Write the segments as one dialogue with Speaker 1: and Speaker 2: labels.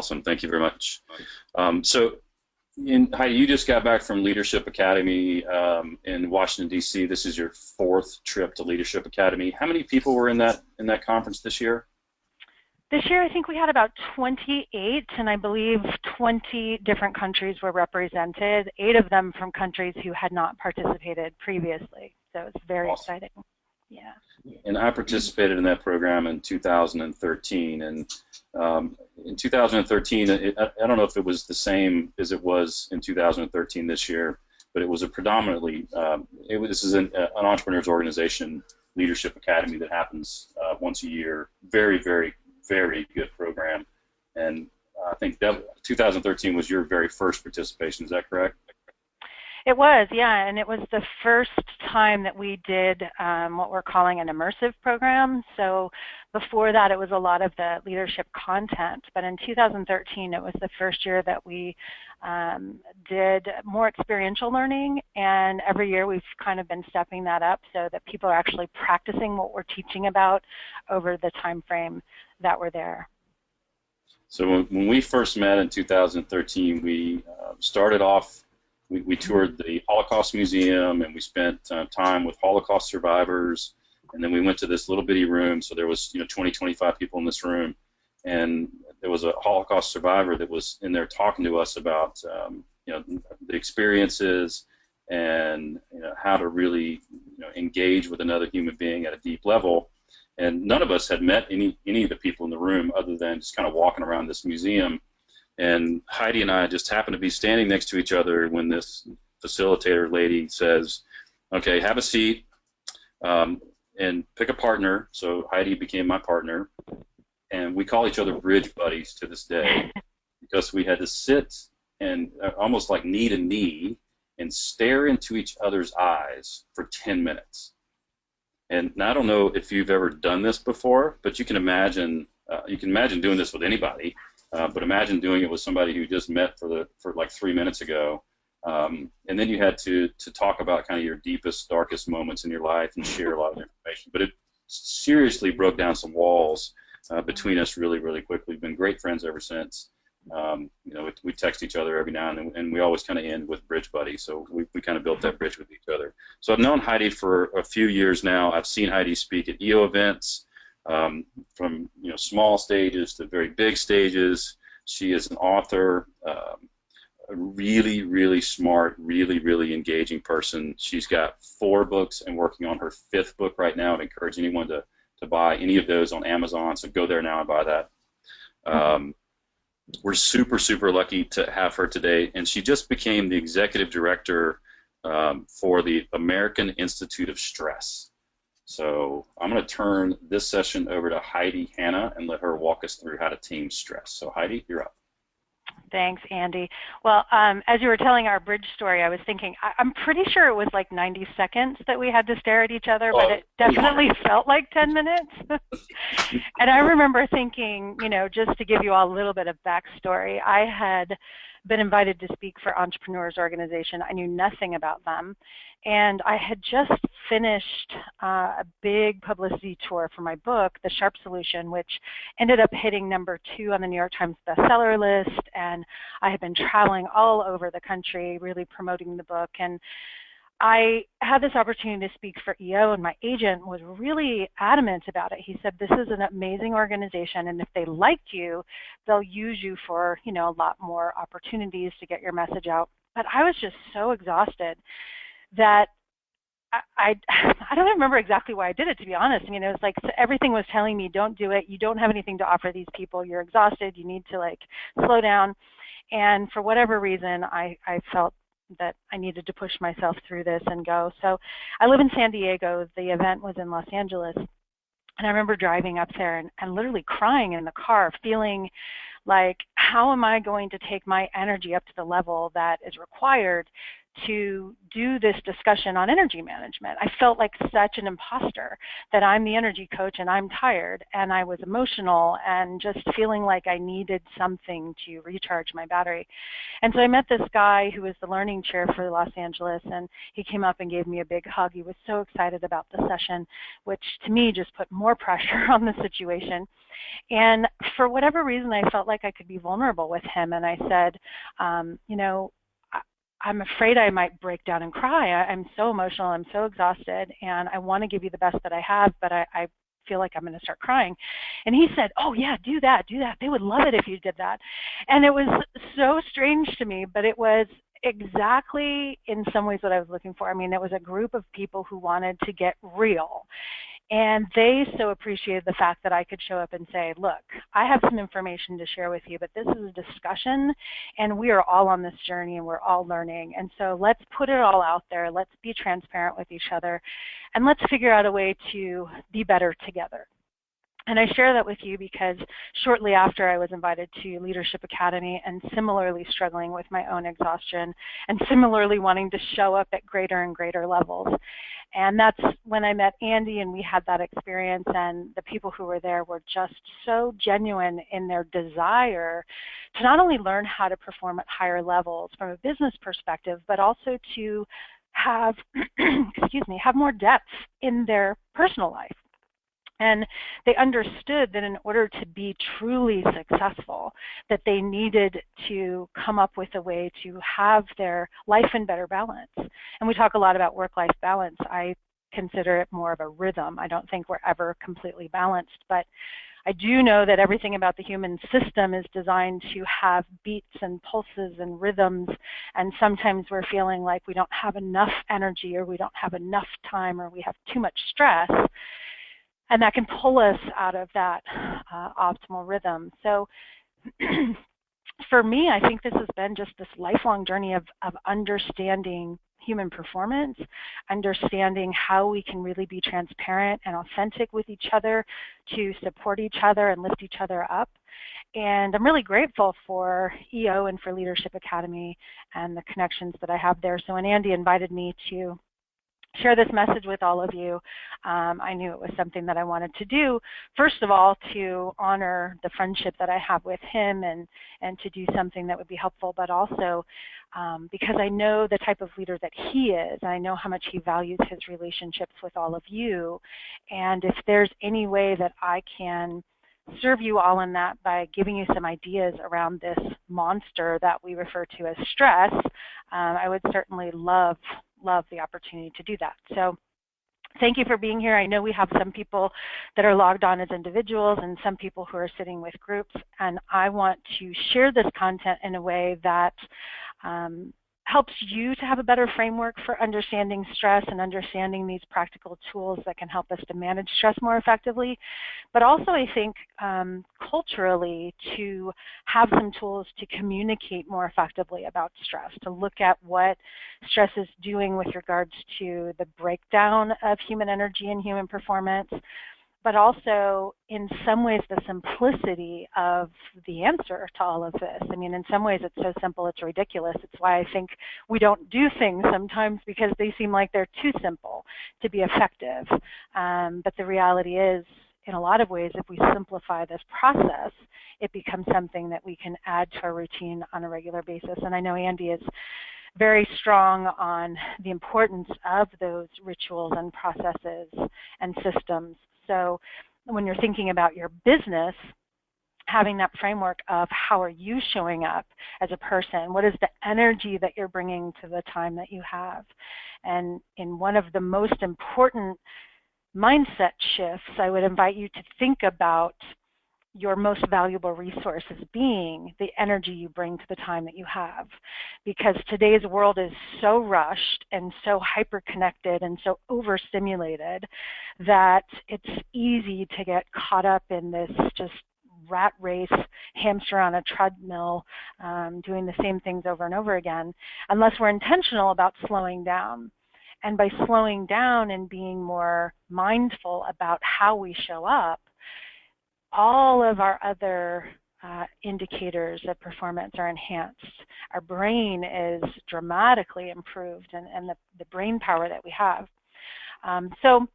Speaker 1: Awesome. Thank you very much. So, Heidi, you just got back from Leadership Academy in Washington, D.C. This is your fourth trip to Leadership Academy. How many people were in that conference this year?
Speaker 2: This year, I think we had about 28, and I believe 20 different countries were represented, 8 of them from countries who had not participated previously. So it's very exciting. Yeah.
Speaker 1: And I participated in that program in 2013. And in 2013, I don't know if it was the same as it was in 2013 this year, but it was a predominantly, this is an entrepreneur's organization leadership academy that happens once a year. Very, very, very good program. And I think that 2013 was your very first participation. Is that correct?
Speaker 2: It was, yeah, and it was the first time that we did what we're calling an immersive program. So before that, it was a lot of the leadership content, but in 2013, it was the first year that we did more experiential learning, and every year we've kind of been stepping that up so that people are actually practicing what we're teaching about over the time frame that we're there.
Speaker 1: So when we first met in 2013, we started off. We toured the Holocaust Museum, and we spent time with Holocaust survivors, and then we went to this little bitty room. So there was 20, 25 people in this room, and there was a Holocaust survivor that was in there talking to us about the experiences and how to really engage with another human being at a deep level. And none of us had met any of the people in the room other than just kind of walking around this museum. And Heidi and I just happened to be standing next to each other when this facilitator lady says, okay, have a seat and pick a partner. So Heidi became my partner. And we call each other bridge buddies to this day because we had to sit and almost like knee to knee and stare into each other's eyes for 10 minutes. And I don't know if you've ever done this before, but you can imagine doing this with anybody. But imagine doing it with somebody who just met for like 3 minutes ago, and then you had to talk about kind of your deepest, darkest moments in your life and share a lot of information. But it seriously broke down some walls between us really, really quickly. We've been great friends ever since. We text each other every now and then, and we always kind of end with bridge buddy. So we kind of built that bridge with each other. So I've known Heidi for a few years now. I've seen Heidi speak at EO events. From small stages to very big stages. She is an author, a really, really smart, really, really engaging person. She's got 4 books and working on her 5th book right now. I'd encourage anyone to buy any of those on Amazon, so go there now and buy that. We're super, super lucky to have her today, and she just became the executive director for the American Institute of Stress. So I'm going to turn this session over to Heidi Hanna and let her walk us through how to tame stress. So Heidi, you're up.
Speaker 2: Thanks, Andy. Well, as you were telling our bridge story, I was thinking, I'm pretty sure it was like 90 seconds that we had to stare at each other, but it definitely felt like 10 minutes. And I remember thinking, just to give you all a little bit of backstory, I had been invited to speak for Entrepreneurs Organization. I knew nothing about them. And I had just finished a big publicity tour for my book, The Sharp Solution, which ended up hitting #2 on the New York Times bestseller list. And I had been traveling all over the country, really promoting the book. And I had this opportunity to speak for EO, and my agent was really adamant about it. He said, this is an amazing organization, and if they liked you, they'll use you for, a lot more opportunities to get your message out. But I was just so exhausted that I don't remember exactly why I did it, to be honest. I mean, it was like everything was telling me, don't do it. You don't have anything to offer these people. You're exhausted. You need to, slow down. And for whatever reason, I felt that I needed to push myself through this and go. So I live in San Diego. The event was in Los Angeles. And I remember driving up there and literally crying in the car, feeling like, how am I going to take my energy up to the level that is required to do this discussion on energy management. I felt like such an imposter that I'm the energy coach and I'm tired and I was emotional and just feeling like I needed something to recharge my battery. And so I met this guy who was the learning chair for Los Angeles, and he came up and gave me a big hug. He was so excited about the session, which to me just put more pressure on the situation. And for whatever reason, I felt like I could be vulnerable with him. And I said, you know, I'm afraid I might break down and cry. I'm so emotional. I'm so exhausted. And I want to give you the best that I have, but I feel like I'm going to start crying. And he said, oh, yeah, do that, do that. They would love it if you did that. And it was so strange to me, but it was exactly in some ways what I was looking for. I mean, it was a group of people who wanted to get real. And they so appreciated the fact that I could show up and say, look, I have some information to share with you, but this is a discussion, and we are all on this journey, and we're all learning. And so let's put it all out there. Let's be transparent with each other, and let's figure out a way to be better together. And I share that with you because shortly after I was invited to Leadership Academy and similarly struggling with my own exhaustion and similarly wanting to show up at greater and greater levels. And that's when I met Andy and we had that experience, and the people who were there were just so genuine in their desire to not only learn how to perform at higher levels from a business perspective, but also to have, have more depth in their personal life. And they understood that in order to be truly successful, that they needed to come up with a way to have their life in better balance. And we talk a lot about work-life balance. I consider it more of a rhythm. I don't think we're ever completely balanced, but I do know that everything about the human system is designed to have beats and pulses and rhythms, and sometimes we're feeling like we don't have enough energy, or we don't have enough time, or we have too much stress. And that can pull us out of that optimal rhythm. So for me, I think this has been just this lifelong journey of understanding human performance, understanding how we can really be transparent and authentic with each other to support each other and lift each other up. And I'm really grateful for EO and for Leadership Academy and the connections that I have there. So when Andy invited me to share this message with all of you, I knew it was something that I wanted to do, first of all, to honor the friendship that I have with him and to do something that would be helpful, but also because I know the type of leader that he is. I know how much he values his relationships with all of you. And if there's any way that I can serve you all in that by giving you some ideas around this monster that we refer to as stress, I would certainly love the opportunity to do that. So thank you for being here. I know we have some people that are logged on as individuals and some people who are sitting with groups, and I want to share this content in a way that helps you to have a better framework for understanding stress and understanding these practical tools that can help us to manage stress more effectively. But also, I think, culturally, to have some tools to communicate more effectively about stress, to look at what stress is doing with regards to the breakdown of human energy and human performance, but also in some ways the simplicity of the answer to all of this. I mean, in some ways it's so simple it's ridiculous. It's why I think we don't do things sometimes, because they seem like they're too simple to be effective. But the reality is, in a lot of ways, if we simplify this process, it becomes something that we can add to our routine on a regular basis. And I know Andy is very strong on the importance of those rituals and processes and systems. So when you're thinking about your business, having that framework of how are you showing up as a person, what is the energy that you're bringing to the time that you have. And in one of the most important mindset shifts, I would invite you to think about your most valuable resource as being the energy you bring to the time that you have. Because today's world is so rushed and so hyper-connected and so overstimulated that it's easy to get caught up in this just rat race, hamster on a treadmill, doing the same things over and over again, unless we're intentional about slowing down. And by slowing down and being more mindful about how we show up, all of our other indicators of performance are enhanced. Our brain is dramatically improved, and the brain power that we have. So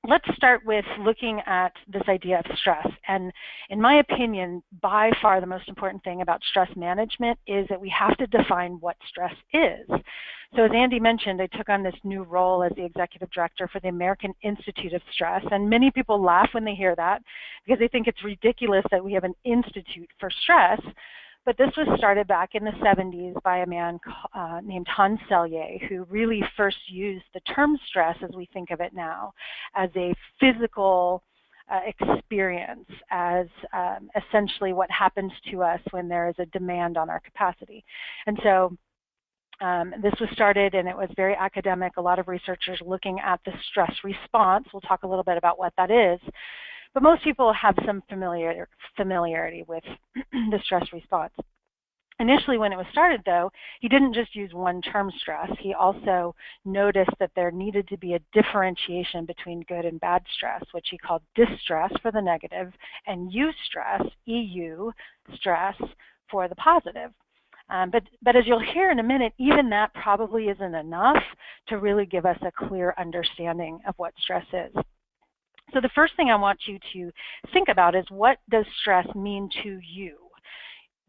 Speaker 2: let's start with looking at this idea of stress. And in my opinion, by far the most important thing about stress management is that we have to define what stress is. So as Andy mentioned, I took on this new role as the executive director for the American Institute of Stress. And many people laugh when they hear that because they think it's ridiculous that we have an institute for stress. But this was started back in the 70s by a man named Hans Selye, who really first used the term stress as we think of it now, as a physical experience, as essentially what happens to us when there is a demand on our capacity. And so this was started, and it was very academic, a lot of researchers looking at the stress response. We'll talk a little bit about what that is. But most people have some familiarity with the stress response. Initially, when it was started, though, he didn't just use one term, stress. He also noticed that there needed to be a differentiation between good and bad stress, which he called distress for the negative, and eustress, EU, stress, for the positive. But as you'll hear in a minute, even that probably isn't enough to really give us a clear understanding of what stress is. So the first thing I want you to think about is, what does stress mean to you?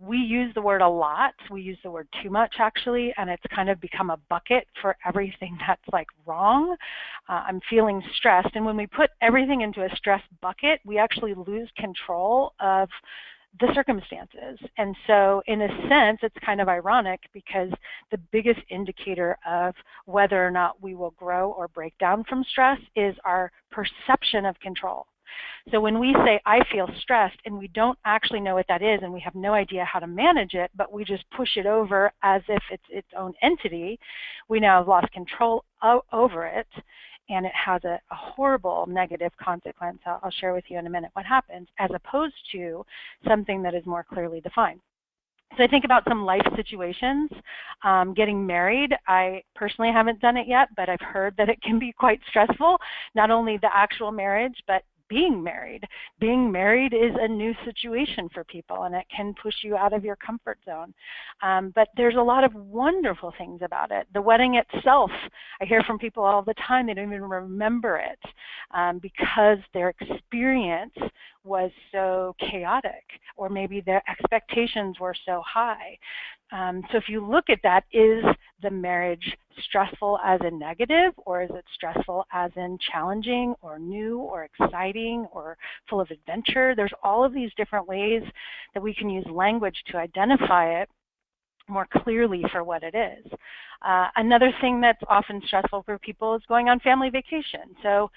Speaker 2: We use the word a lot. We use the word too much, actually, and it's kind of become a bucket for everything that's like wrong. I'm feeling stressed. And when we put everything into a stress bucket, we actually lose control of the circumstances. And so in a sense, it's kind of ironic, because the biggest indicator of whether or not we will grow or break down from stress is our perception of control. So when we say, I feel stressed, and we don't actually know what that is, and we have no idea how to manage it, but we just push it over as if it's its own entity, we now have lost control over it, and it has a horrible negative consequence. I'll share with you in a minute what happens, as opposed to something that is more clearly defined. So I think about some life situations. Getting married, I personally haven't done it yet, but I've heard that it can be quite stressful, not only the actual marriage, but being married. Being married is a new situation for people, and it can push you out of your comfort zone. But there's a lot of wonderful things about it. The wedding itself, I hear from people all the time, they don't even remember it because their experience was so chaotic, or maybe their expectations were so high. So if you look at that, is the marriage stressful as a negative, or is it stressful as in challenging or new or exciting or full of adventure? There's all of these different ways that we can use language to identify it more clearly for what it is. Another thing that's often stressful for people is going on family vacation. So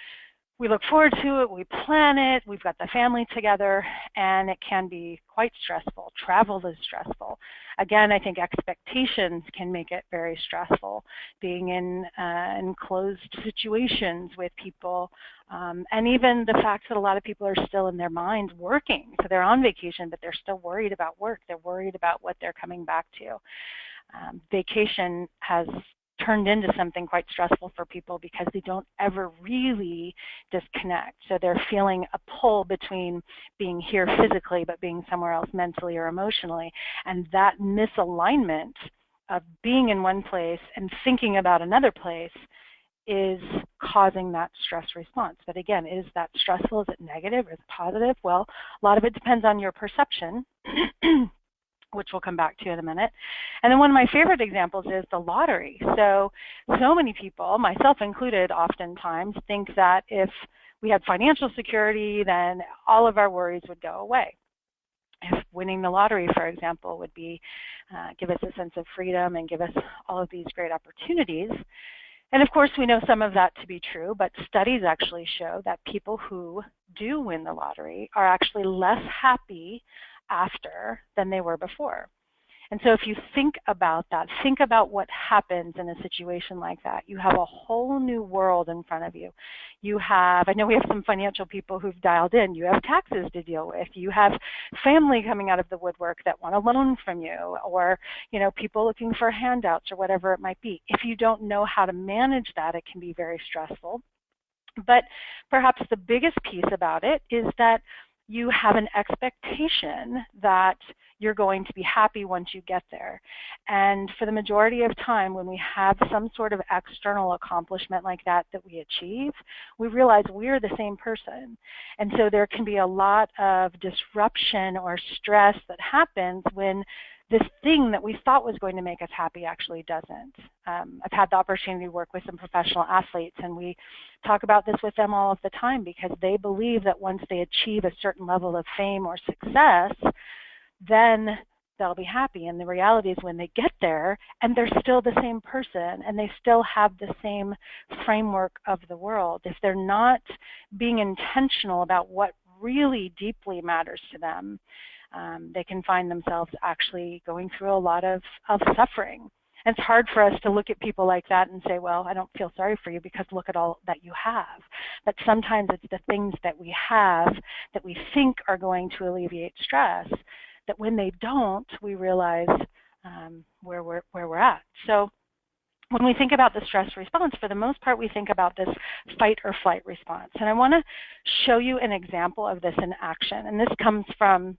Speaker 2: we look forward to it, we plan it, we've got the family together, and it can be quite stressful. Travel is stressful. Again, I think expectations can make it very stressful. Being in enclosed situations with people, and even the fact that a lot of people are still in their minds working. So they're on vacation, but they're still worried about work. They're worried about what they're coming back to. Vacation has turned into something quite stressful for people because they don't ever really disconnect. So they're feeling a pull between being here physically but being somewhere else mentally or emotionally. And that misalignment of being in one place and thinking about another place is causing that stress response. But again, is that stressful? Is it negative? Is it positive? Well, a lot of it depends on your perception. Which we'll come back to in a minute. And then one of my favorite examples is the lottery. So many people, myself included oftentimes, think that if we had financial security, then all of our worries would go away. If winning the lottery, for example, would be give us a sense of freedom and give us all of these great opportunities. And of course, we know some of that to be true, but studies actually show that people who do win the lottery are actually less happy after than they were before. And so if you think about that, think about what happens in a situation like that. You have a whole new world in front of you. You have, I know we have some financial people who've dialed in, you have taxes to deal with, you have family coming out of the woodwork that want a loan from you, or people looking for handouts or whatever it might be. If you don't know how to manage that, it can be very stressful. But perhaps the biggest piece about it is that you have an expectation that you're going to be happy once you get there. And for the majority of time, when we have some sort of external accomplishment like that we achieve, we realize we're the same person. And so there can be a lot of disruption or stress that happens when this thing that we thought was going to make us happy actually doesn't. I've had the opportunity to work with some professional athletes, and we talk about this with them all of the time because they believe that once they achieve a certain level of fame or success, then they'll be happy. And the reality is when they get there and they're still the same person and they still have the same framework of the world, if they're not being intentional about what really deeply matters to them, they can find themselves actually going through a lot of suffering. And it's hard for us to look at people like that and say, well, I don't feel sorry for you because look at all that you have. But sometimes it's the things that we have that we think are going to alleviate stress that when they don't, we realize where we're at. So when we think about the stress response, for the most part, we think about this fight or flight response. And I want to show you an example of this in action. And this comes from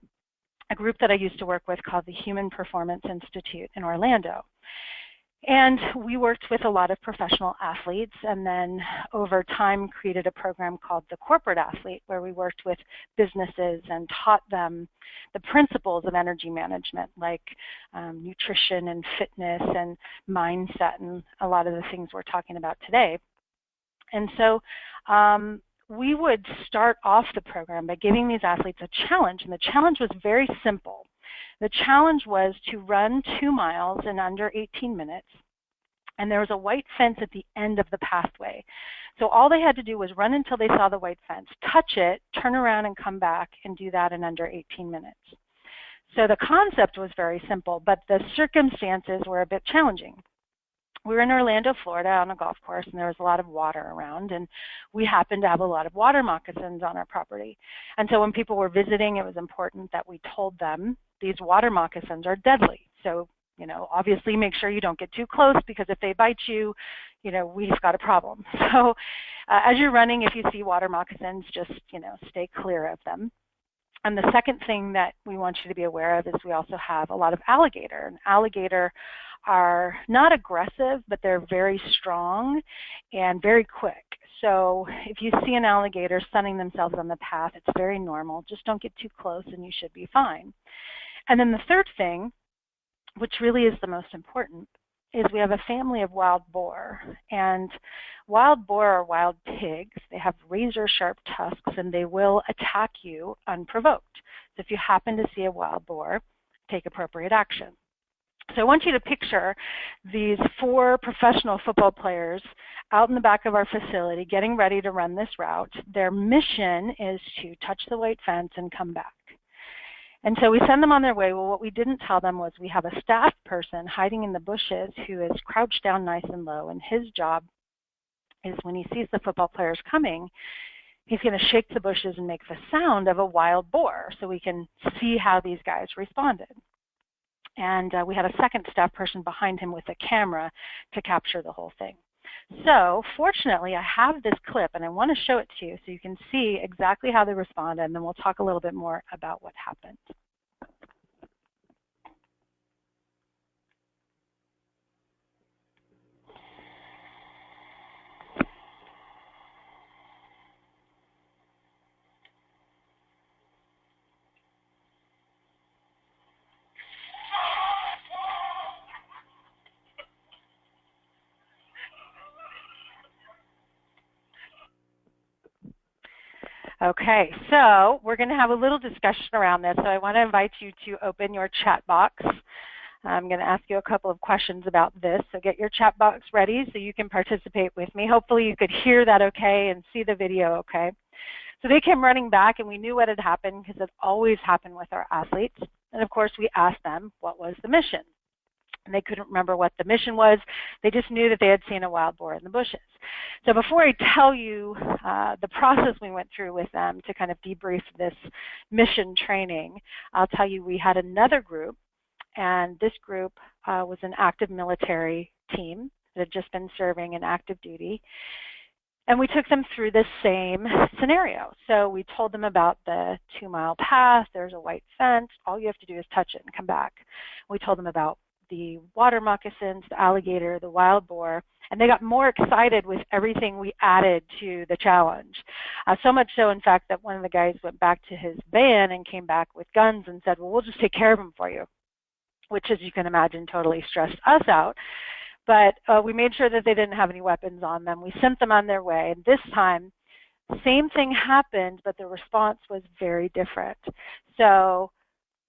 Speaker 2: a group that I used to work with called the Human Performance Institute in Orlando. And we worked with a lot of professional athletes and then over time created a program called the Corporate Athlete where we worked with businesses and taught them the principles of energy management like nutrition and fitness and mindset and a lot of the things we're talking about today. And so we would start off the program by giving these athletes a challenge, and the challenge was very simple. The challenge was to run 2 miles in under 18 minutes, and there was a white fence at the end of the pathway. So all they had to do was run until they saw the white fence, touch it, turn around and come back and do that in under 18 minutes. So the concept was very simple, but the circumstances were a bit challenging. We were in Orlando, Florida on a golf course, and there was a lot of water around, and we happened to have a lot of water moccasins on our property. And so when people were visiting, it was important that we told them these water moccasins are deadly. So, obviously make sure you don't get too close because if they bite you, we've got a problem. So as you're running, if you see water moccasins, just, stay clear of them. And the second thing that we want you to be aware of is we also have a lot of alligator. And alligator are not aggressive, but they're very strong and very quick. So if you see an alligator sunning themselves on the path, it's very normal. Just don't get too close and you should be fine. And then the third thing, which really is the most important, is we have a family of wild boar. And wild boar are wild pigs. They have razor sharp tusks and they will attack you unprovoked. So if you happen to see a wild boar, take appropriate action. So I want you to picture these 4 professional football players out in the back of our facility getting ready to run this route. Their mission is to touch the white fence and come back. And so we send them on their way. Well, what we didn't tell them was we have a staff person hiding in the bushes who is crouched down nice and low, and his job is when he sees the football players coming, he's going to shake the bushes and make the sound of a wild boar so we can see how these guys responded. And we had a second staff person behind him with a camera to capture the whole thing. So fortunately, I have this clip, and I want to show it to you so you can see exactly how they responded, and then we'll talk a little bit more about what happened. Okay, so we're going to have a little discussion around this. So I want to invite you to open your chat box. I'm going to ask you a couple of questions about this. So get your chat box ready so you can participate with me. Hopefully you could hear that okay and see the video okay. So they came running back and we knew what had happened because it always happened with our athletes. And of course we asked them what was the mission. And they couldn't remember what the mission was. They just knew that they had seen a wild boar in the bushes. So before I tell you the process we went through with them to kind of debrief this mission training, I'll tell you we had another group, and this group was an active military team that had just been serving in active duty. And we took them through the same scenario. So we told them about the 2-mile path. There's a white fence. All you have to do is touch it and come back. We told them about the water moccasins, the alligator, the wild boar, and they got more excited with everything we added to the challenge. So much so, in fact, that one of the guys went back to his van and came back with guns and said, well, we'll just take care of them for you, which, as you can imagine, totally stressed us out. But we made sure that they didn't have any weapons on them. We sent them on their way. And this time, same thing happened, but the response was very different. So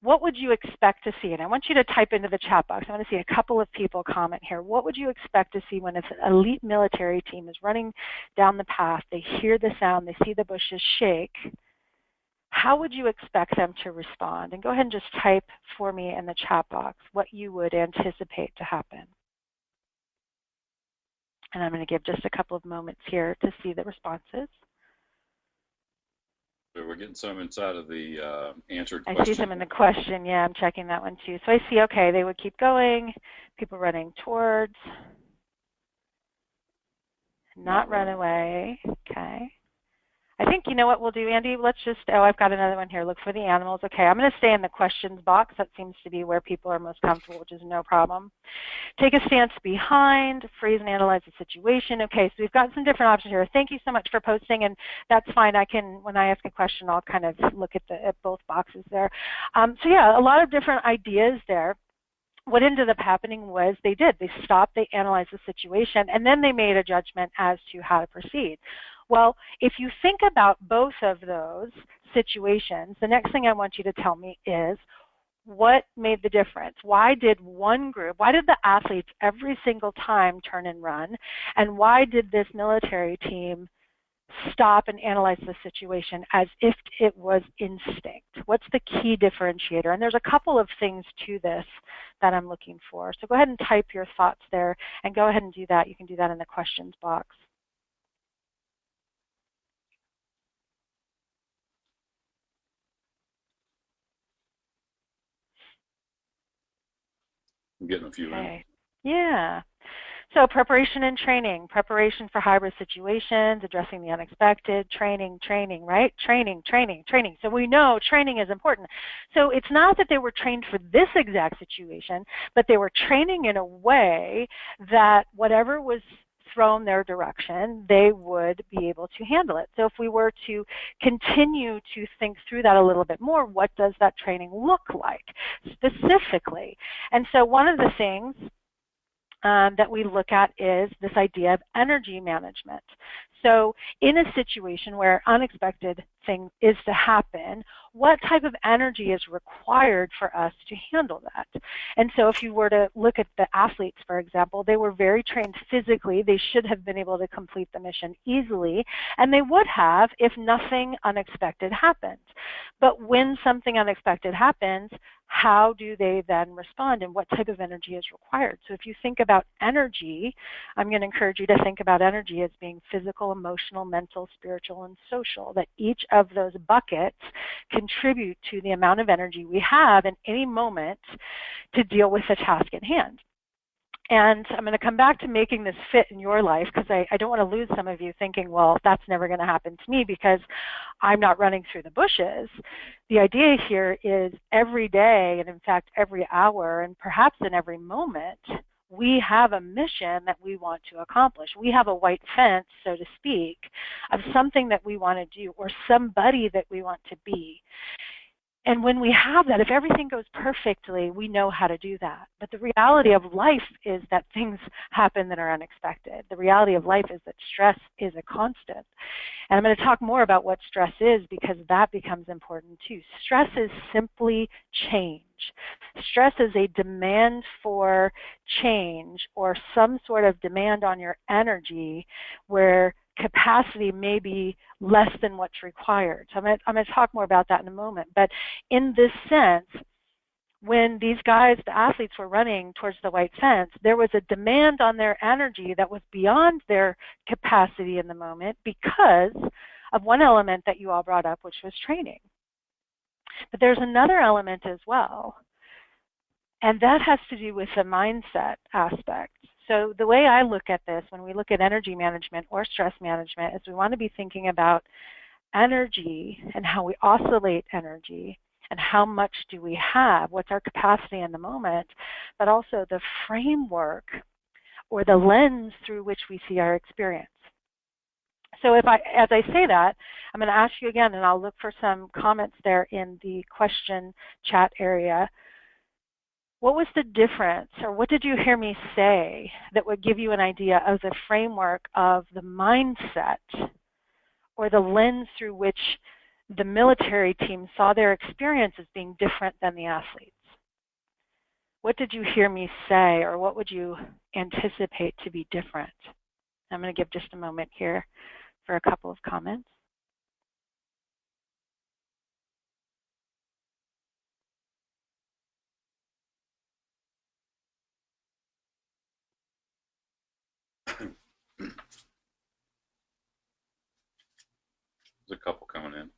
Speaker 2: what would you expect to see? And I want you to type into the chat box. I want to see a couple of people comment here. What would you expect to see when an elite military team is running down the path, they hear the sound, they see the bushes shake? How would you expect them to respond? And go ahead and just type for me in the chat box what you would anticipate to happen. And I'm going to give just a couple of moments here to see the responses.
Speaker 1: So we're getting some inside of the answered
Speaker 2: question. I
Speaker 1: question.
Speaker 2: see some in the question. Yeah, I'm checking that one too. So I see, okay, they would keep going, people running towards, not run away. Okay. I think, you know what we'll do, Andy? Let's just, oh, I've got another one here. Look for the animals. Okay, I'm going to stay in the questions box. That seems to be where people are most comfortable, which is no problem. Take a stance behind, freeze and analyze the situation. Okay, so we've got some different options here. Thank you so much for posting, and that's fine. I can, when I ask a question, I'll kind of look at both boxes there. So yeah, a lot of different ideas there. What ended up happening was they stopped, they analyzed the situation, and then they made a judgment as to how to proceed. Well, if you think about both of those situations, the next thing I want you to tell me is what made the difference? Why did one group, why did the athletes every single time turn and run, and why did this military team stop and analyze the situation as if it was instinct? What's the key differentiator? And there's a couple of things to this that I'm looking for. So go ahead and type your thoughts there, and go ahead and do that. You can do that in the questions box.
Speaker 1: I'm getting a few in.
Speaker 2: Yeah. So preparation and training, preparation for hybrid situations, addressing the unexpected, training, right? Training. So we know training is important. So it's not that they were trained for this exact situation, but they were training in a way that whatever was thrown their direction, they would be able to handle it. So if we were to continue to think through that a little bit more, what does that training look like specifically? And so one of the things that we look at is this idea of energy management. So in a situation where an unexpected thing is to happen, what type of energy is required for us to handle that? And so if you were to look at the athletes, for example, they were very trained physically. They should have been able to complete the mission easily, and they would have if nothing unexpected happened. But when something unexpected happens, how do they then respond, and what type of energy is required? So if you think about energy, I'm going to encourage you to think about energy as being physical, emotional, mental, spiritual, and social, that each of those buckets contribute to the amount of energy we have in any moment to deal with the task at hand. And I'm going to come back to making this fit in your life, because I don't want to lose some of you thinking, well, that's never going to happen to me because I'm not running through the bushes. The idea here is every day, and in fact every hour, and perhaps in every moment, we have a mission that we want to accomplish. We have a white fence, so to speak, of something that we want to do or somebody that we want to be. And when we have that, if everything goes perfectly, we know how to do that. But the reality of life is that things happen that are unexpected. The reality of life is that stress is a constant. And I'm going to talk more about what stress is, because that becomes important too. Stress is simply change. Stress is a demand for change, or some sort of demand on your energy where capacity may be less than what's required. So I'm going to talk more about that in a moment. But in this sense, when these guys, the athletes, were running towards the white fence, there was a demand on their energy that was beyond their capacity in the moment because of one element that you all brought up, which was training. But there's another element as well, and that has to do with the mindset aspect. So the way I look at this when we look at energy management or stress management is we want to be thinking about energy and how we oscillate energy and how much do we have, what's our capacity in the moment, but also the framework or the lens through which we see our experience. So as I say that, I'm going to ask you again, and I'll look for some comments there in the question chat area. What was the difference, or what did you hear me say that would give you an idea of the framework of the mindset or the lens through which the military team saw their experience as being different than the athletes? What did you hear me say, or what would you anticipate to be different? I'm going to give just a moment here for a couple of comments.
Speaker 1: There's a couple coming in.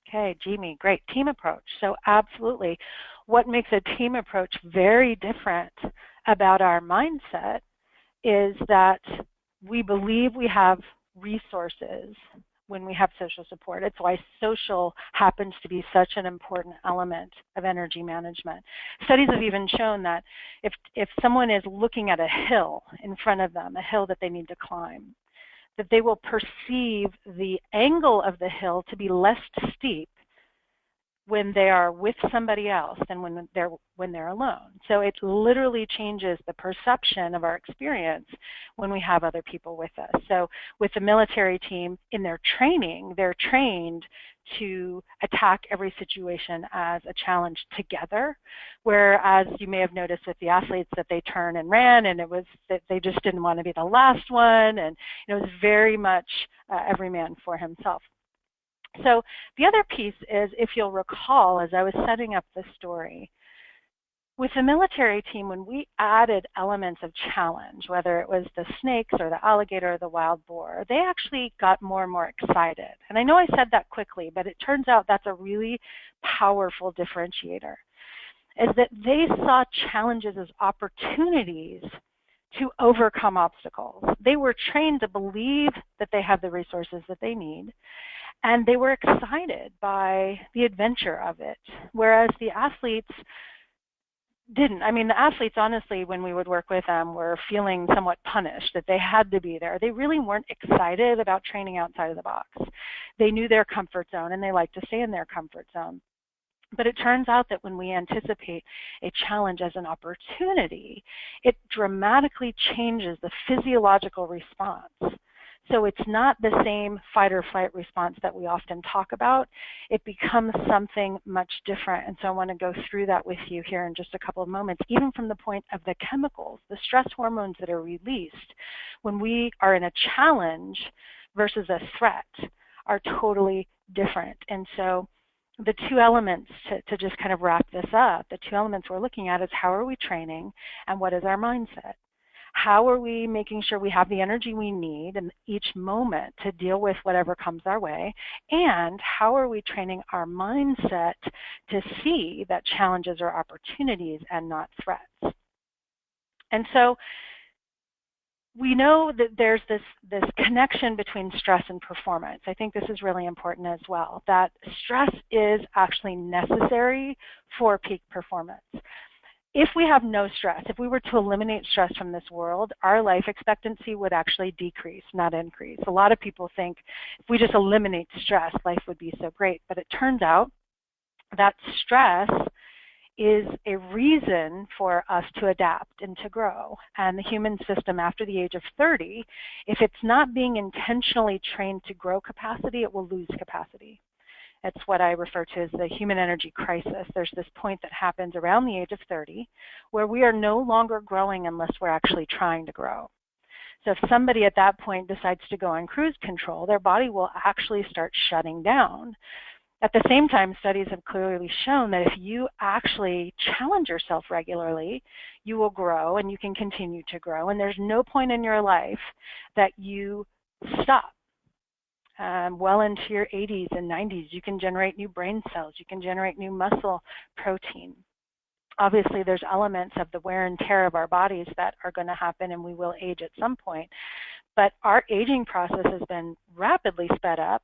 Speaker 2: Okay, Jamie, great. Team approach. So absolutely. What makes a team approach very different about our mindset is that we believe we have resources when we have social support. It's why social happens to be such an important element of energy management. Studies have even shown that if someone is looking at a hill in front of them, a hill that they need to climb, that they will perceive the angle of the hill to be less steep when they are with somebody else than when they're alone. So it literally changes the perception of our experience when we have other people with us. So with the military team, in their training, they're trained to attack every situation as a challenge together, whereas you may have noticed with the athletes that they turned and ran, and it was that they just didn't want to be the last one, and it was very much every man for himself. So the other piece is, if you'll recall, as I was setting up the story, with the military team, when we added elements of challenge, whether it was the snakes or the alligator or the wild boar, they actually got more and more excited. And I know I said that quickly, but it turns out that's a really powerful differentiator, is that they saw challenges as opportunities to overcome obstacles. They were trained to believe that they have the resources that they need, and they were excited by the adventure of it, whereas the athletes didn't. I mean, the athletes, honestly, when we would work with them, were feeling somewhat punished that they had to be there. They really weren't excited about training outside of the box. They knew their comfort zone, and they liked to stay in their comfort zone. But it turns out that when we anticipate a challenge as an opportunity, it dramatically changes the physiological response. So it's not the same fight or flight response that we often talk about. It becomes something much different. And so I want to go through that with you here in just a couple of moments, even from the point of the chemicals, the stress hormones that are released when we are in a challenge versus a threat are totally different. And so the two elements, to just kind of wrap this up, the two elements we're looking at is how are we training and what is our mindset? How are we making sure we have the energy we need in each moment to deal with whatever comes our way? And how are we training our mindset to see that challenges are opportunities and not threats? And so we know that there's this connection between stress and performance. I think this is really important as well, that stress is actually necessary for peak performance. If we have no stress, if we were to eliminate stress from this world, our life expectancy would actually decrease, not increase. A lot of people think if we just eliminate stress, life would be so great. But it turns out that stress is a reason for us to adapt and to grow. And the human system after the age of 30, if it's not being intentionally trained to grow capacity, it will lose capacity. It's what I refer to as the human energy crisis. There's this point that happens around the age of 30 where we are no longer growing unless we're actually trying to grow. So if somebody at that point decides to go on cruise control, their body will actually start shutting down. At the same time, studies have clearly shown that if you actually challenge yourself regularly, you will grow and you can continue to grow. And there's no point in your life that you stop. Well into your 80s and 90s, you can generate new brain cells, you can generate new muscle protein. Obviously, there's elements of the wear and tear of our bodies that are going to happen, and we will age at some point. But our aging process has been rapidly sped up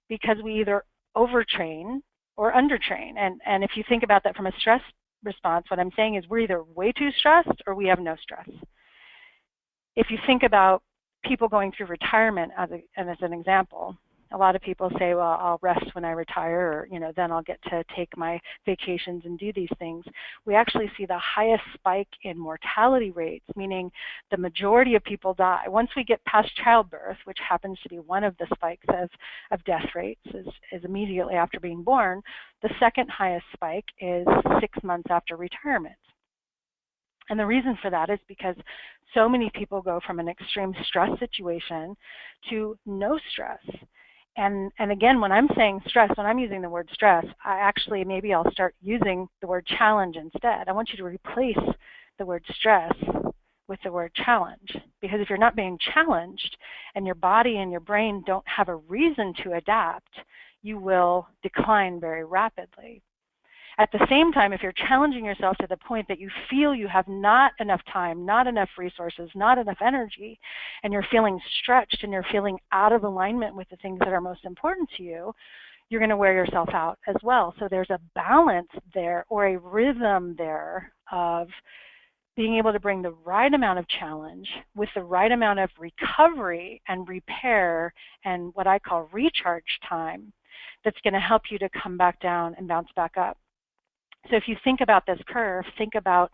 Speaker 2: because we either overtrain or undertrain. And if you think about that from a stress response, what I'm saying is we're either way too stressed or we have no stress. If you think about people going through retirement as an example, a lot of people say, well, I'll rest when I retire, or then I'll get to take my vacations and do these things. We actually see the highest spike in mortality rates, meaning the majority of people die. Once we get past childbirth, which happens to be one of the spikes of death rates, is immediately after being born, the second highest spike is 6 months after retirement. And the reason for that is because so many people go from an extreme stress situation to no stress. And again, when I'm saying stress, when I'm using the word stress, maybe I'll start using the word challenge instead. I want you to replace the word stress with the word challenge. Because if you're not being challenged and your body and your brain don't have a reason to adapt, you will decline very rapidly. At the same time, if you're challenging yourself to the point that you feel you have not enough time, not enough resources, not enough energy, and you're feeling stretched and you're feeling out of alignment with the things that are most important to you, you're going to wear yourself out as well. So there's a balance there, or a rhythm there, of being able to bring the right amount of challenge with the right amount of recovery and repair and what I call recharge time that's going to help you to come back down and bounce back up. So if you think about this curve, think about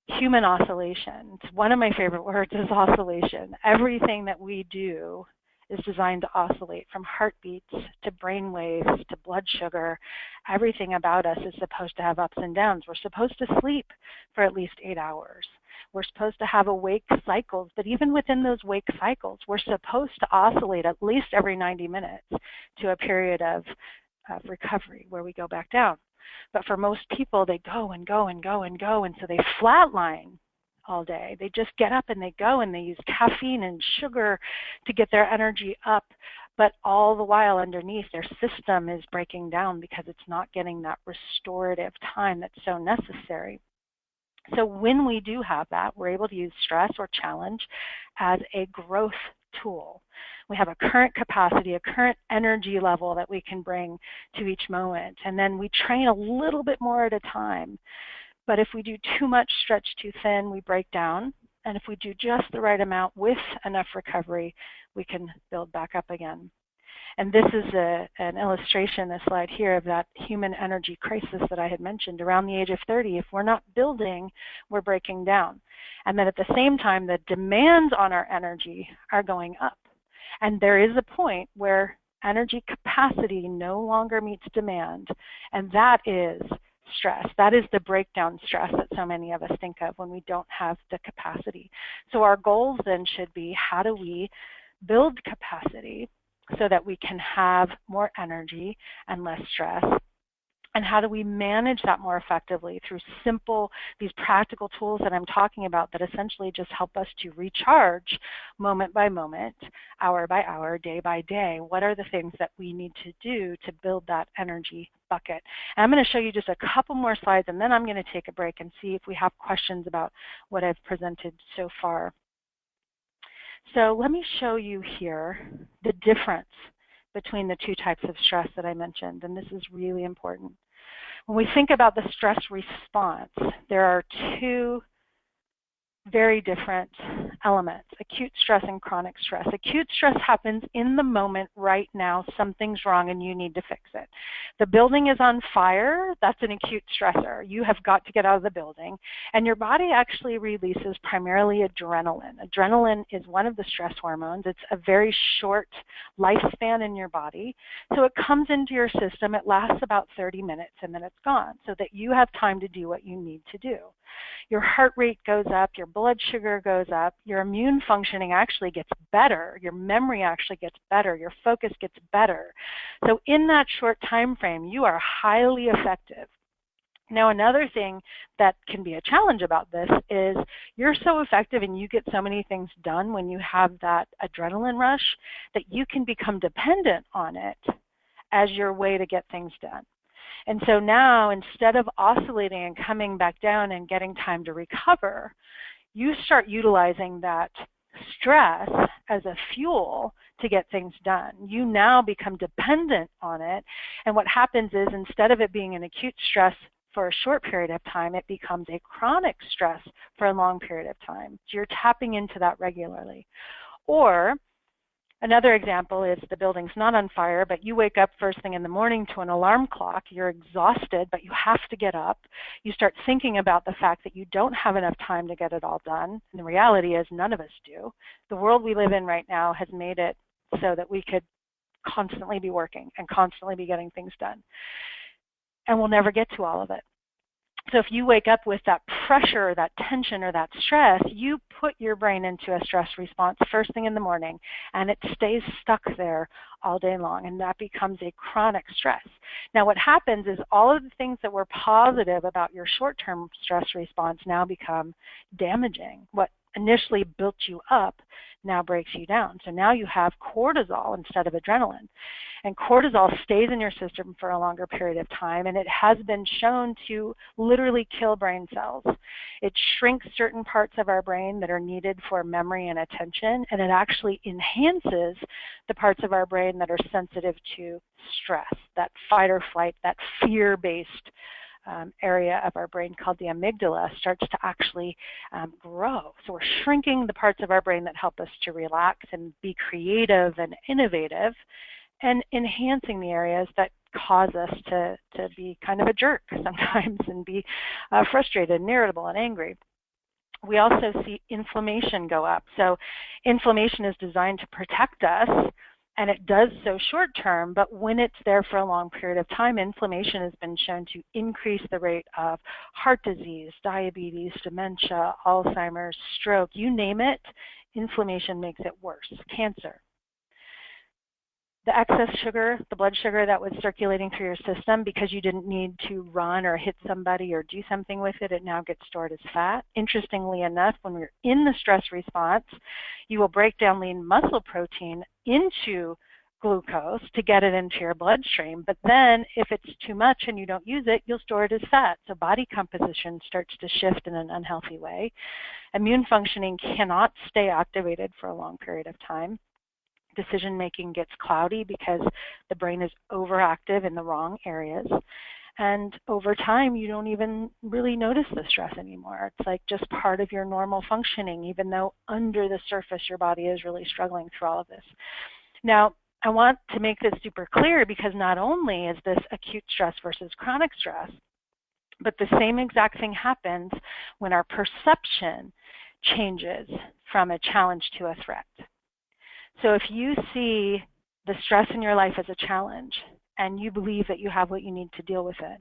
Speaker 2: human oscillation. One of my favorite words is oscillation. Everything that we do is designed to oscillate, from heartbeats to brain waves to blood sugar. Everything about us is supposed to have ups and downs. We're supposed to sleep for at least 8 hours. We're supposed to have awake cycles, but even within those wake cycles, we're supposed to oscillate at least every 90 minutes to a period of recovery where we go back down. But for most people, they go and go and go and go, and so they flatline all day. They just get up and they go, and they use caffeine and sugar to get their energy up, but all the while underneath, their system is breaking down because it's not getting that restorative time that's so necessary. So when we do have that, we're able to use stress or challenge as a growth tool. We have a current capacity, a current energy level that we can bring to each moment, and then we train a little bit more at a time. But if we do too much, stretch too thin, we break down. And if we do just the right amount with enough recovery, we can build back up again. And this is an illustration, a slide here, of that human energy crisis that I had mentioned. Around the age of 30, if we're not building, we're breaking down. And then at the same time, the demands on our energy are going up. And there is a point where energy capacity no longer meets demand, and that is stress. That is the breakdown stress that so many of us think of when we don't have the capacity. So our goals then should be, how do we build capacity so that we can have more energy and less stress? And how do we manage that more effectively through simple, these practical tools that I'm talking about that essentially just help us to recharge moment by moment, hour by hour, day by day? What are the things that we need to do to build that energy bucket? And I'm going to show you just a couple more slides, and then I'm going to take a break and see if we have questions about what I've presented so far. So let me show you here the difference between the two types of stress that I mentioned, and this is really important. When we think about the stress response, there are two very different elements: acute stress and chronic stress. Acute stress happens in the moment, right now. Something's wrong and you need to fix it. The building is on fire. That's an acute stressor. You have got to get out of the building. And your body actually releases primarily adrenaline. Adrenaline is one of the stress hormones. It's a very short lifespan in your body. So it comes into your system. It lasts about 30 minutes and then it's gone, so that you have time to do what you need to do. Your heart rate goes up, your blood sugar goes up, your immune functioning actually gets better, your memory actually gets better, your focus gets better. So in that short time frame, you are highly effective. Now, another thing that can be a challenge about this is you're so effective and you get so many things done when you have that adrenaline rush that you can become dependent on it as your way to get things done. And so now, instead of oscillating and coming back down and getting time to recover, you start utilizing that stress as a fuel to get things done. You now become dependent on it. And what happens is, instead of it being an acute stress for a short period of time, it becomes a chronic stress for a long period of time. So you're tapping into that regularly. Or another example is the building's not on fire, but you wake up first thing in the morning to an alarm clock. You're exhausted, but you have to get up. You start thinking about the fact that you don't have enough time to get it all done. And the reality is none of us do. The world we live in right now has made it so that we could constantly be working and constantly be getting things done. And we'll never get to all of it. So if you wake up with that pressure or that tension or that stress, you put your brain into a stress response first thing in the morning, and it stays stuck there all day long, and that becomes a chronic stress. Now what happens is all of the things that were positive about your short-term stress response now become damaging. What initially built you up now breaks you down. So now you have cortisol instead of adrenaline. And cortisol stays in your system for a longer period of time, and it has been shown to literally kill brain cells. It shrinks certain parts of our brain that are needed for memory and attention, and it actually enhances the parts of our brain that are sensitive to stress, that fight or flight, that fear-based area of our brain called the amygdala starts to actually grow. So we're shrinking the parts of our brain that help us to relax and be creative and innovative, and enhancing the areas that cause us to be kind of a jerk sometimes and be frustrated and irritable and angry. We also see inflammation go up. So inflammation is designed to protect us, and it does so short term, but when it's there for a long period of time, inflammation has been shown to increase the rate of heart disease, diabetes, dementia, Alzheimer's, stroke, you name it, inflammation makes it worse, cancer. The excess sugar, the blood sugar that was circulating through your system because you didn't need to run or hit somebody or do something with it, it now gets stored as fat. Interestingly enough, when we're in the stress response, you will break down lean muscle protein into glucose to get it into your bloodstream. But then if it's too much and you don't use it, you'll store it as fat. So body composition starts to shift in an unhealthy way. Immune functioning cannot stay activated for a long period of time. Decision-making gets cloudy because the brain is overactive in the wrong areas. And over time, you don't even really notice the stress anymore. It's like just part of your normal functioning, even though under the surface, your body is really struggling through all of this. Now, I want to make this super clear because not only is this acute stress versus chronic stress, but the same exact thing happens when our perception changes from a challenge to a threat. So if you see the stress in your life as a challenge and you believe that you have what you need to deal with it,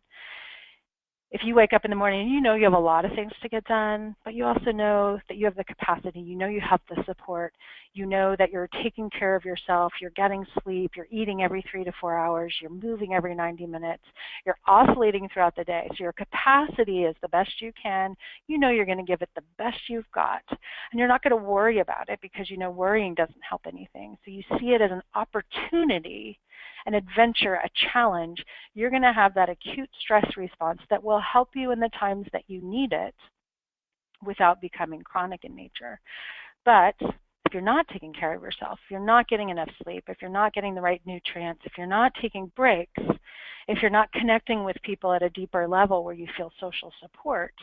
Speaker 2: if you wake up in the morning and you know you have a lot of things to get done, but you also know that you have the capacity, you know you have the support, you know that you're taking care of yourself, you're getting sleep, you're eating every 3 to 4 hours, you're moving every 90 minutes, you're oscillating throughout the day. So your capacity is the best you can. You know you're going to give it the best you've got. And you're not going to worry about it because you know worrying doesn't help anything. So you see it as an opportunity, an adventure, a challenge. You're going to have that acute stress response that will help you in the times that you need it without becoming chronic in nature. But if you're not taking care of yourself, if you're not getting enough sleep, if you're not getting the right nutrients, if you're not taking breaks, if you're not connecting with people at a deeper level where you feel social support,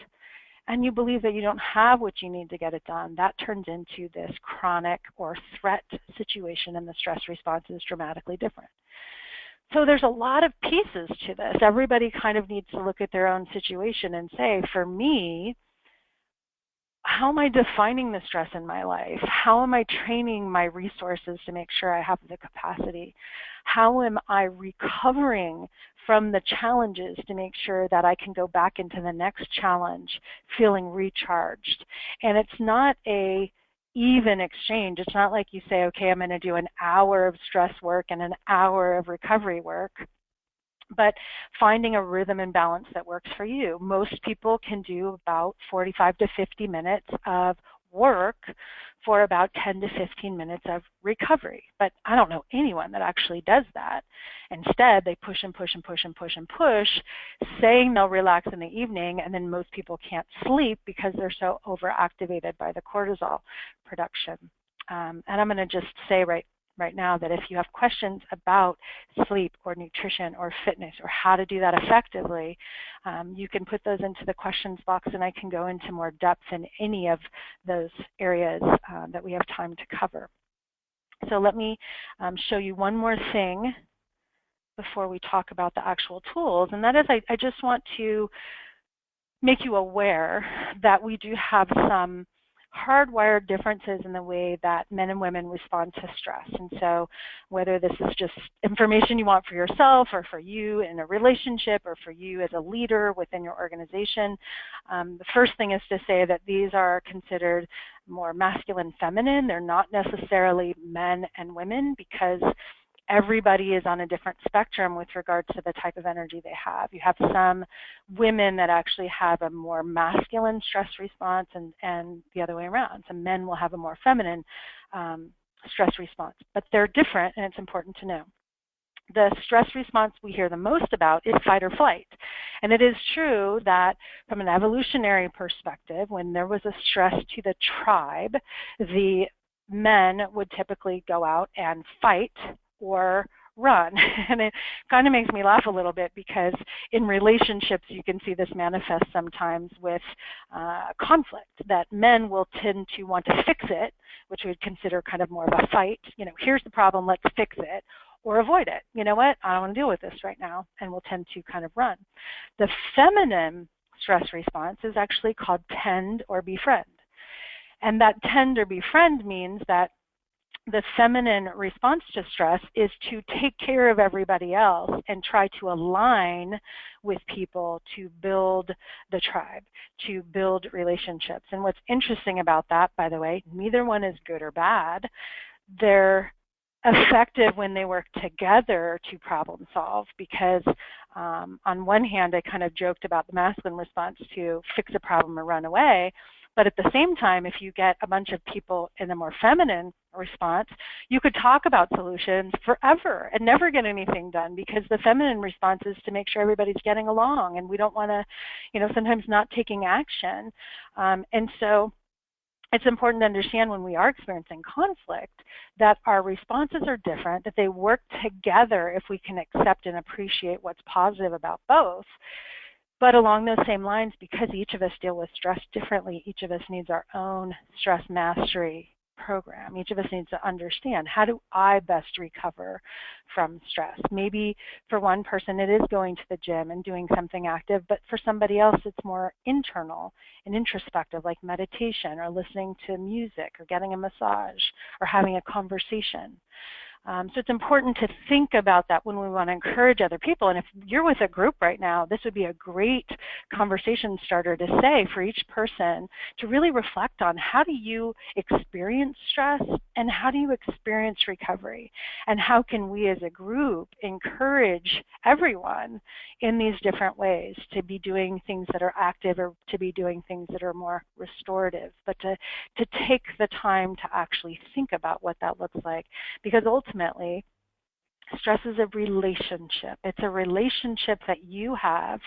Speaker 2: and you believe that you don't have what you need to get it done, that turns into this chronic or threat situation, and the stress response is dramatically different. So there's a lot of pieces to this. Everybody kind of needs to look at their own situation and say, for me, how am I defining the stress in my life? How am I training my resources to make sure I have the capacity? How am I recovering from the challenges to make sure that I can go back into the next challenge feeling recharged? And it's not a even exchange. It's not like you say, okay, I'm going to do an hour of stress work and an hour of recovery work, but finding a rhythm and balance that works for you. Most people can do about 45 to 50 minutes of work for about 10 to 15 minutes of recovery. But I don't know anyone that actually does that. Instead, they push and push and push and push and push, saying they'll relax in the evening, and then most people can't sleep because they're so overactivated by the cortisol production. And I'm going to just say right now that if you have questions about sleep or nutrition or fitness or how to do that effectively, you can put those into the questions box, and I can go into more depth in any of those areas that we have time to cover. So let me show you one more thing before we talk about the actual tools, and that is I just want to make you aware that we do have some hardwired differences in the way that men and women respond to stress. And so whether this is just information you want for yourself or for you in a relationship or for you as a leader within your organization, the first thing is to say that these are considered more masculine, feminine. They're not necessarily men and women, because everybody is on a different spectrum with regards to the type of energy they have. You have some women that actually have a more masculine stress response, and the other way around. Some men will have a more feminine stress response. But they're different, and it's important to know. The stress response we hear the most about is fight or flight. And it is true that from an evolutionary perspective, when there was a stress to the tribe, the men would typically go out and fight or run. And it kind of makes me laugh a little bit, because in relationships you can see this manifest sometimes with conflict, that men will tend to want to fix it, which we would consider kind of more of a fight. You know, here's the problem, let's fix it, or avoid it. You know what, I don't want to deal with this right now, and will tend to kind of run. The feminine stress response is actually called tend or befriend. And that tend or befriend means that the feminine response to stress is to take care of everybody else and try to align with people to build the tribe, to build relationships. And what's interesting about that, by the way, neither one is good or bad. They're effective when they work together to problem solve, because on one hand, I kind of joked about the masculine response to fix a problem or run away. But at the same time, if you get a bunch of people in a more feminine response, you could talk about solutions forever and never get anything done, because the feminine response is to make sure everybody's getting along, and we don't want to, sometimes not taking action. And so it's important to understand when we are experiencing conflict that our responses are different, that they work together if we can accept and appreciate what's positive about both. But along those same lines, because each of us deal with stress differently, each of us needs our own stress mastery program. Each of us needs to understand, how do I best recover from stress? Maybe for one person it is going to the gym and doing something active, but for somebody else it's more internal and introspective, like meditation or listening to music or getting a massage or having a conversation. So it's important to think about that when we want to encourage other people. And if you're with a group right now, this would be a great conversation starter to say for each person to really reflect on, how do you experience stress and how do you experience recovery? And how can we as a group encourage everyone in these different ways to be doing things that are active or to be doing things that are more restorative, but to take the time to actually think about what that looks like. Because ultimately, stress is a relationship. It's a relationship that you have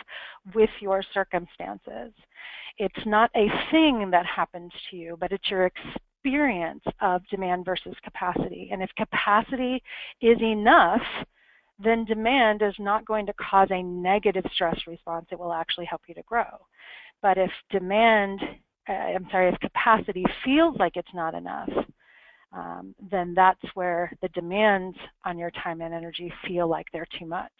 Speaker 2: with your circumstances. It's not a thing that happens to you, but it's your experience of demand versus capacity. And if capacity is enough, then demand is not going to cause a negative stress response. It will actually help you to grow. But if if capacity feels like it's not enough, then that's where the demands on your time and energy feel like they're too much.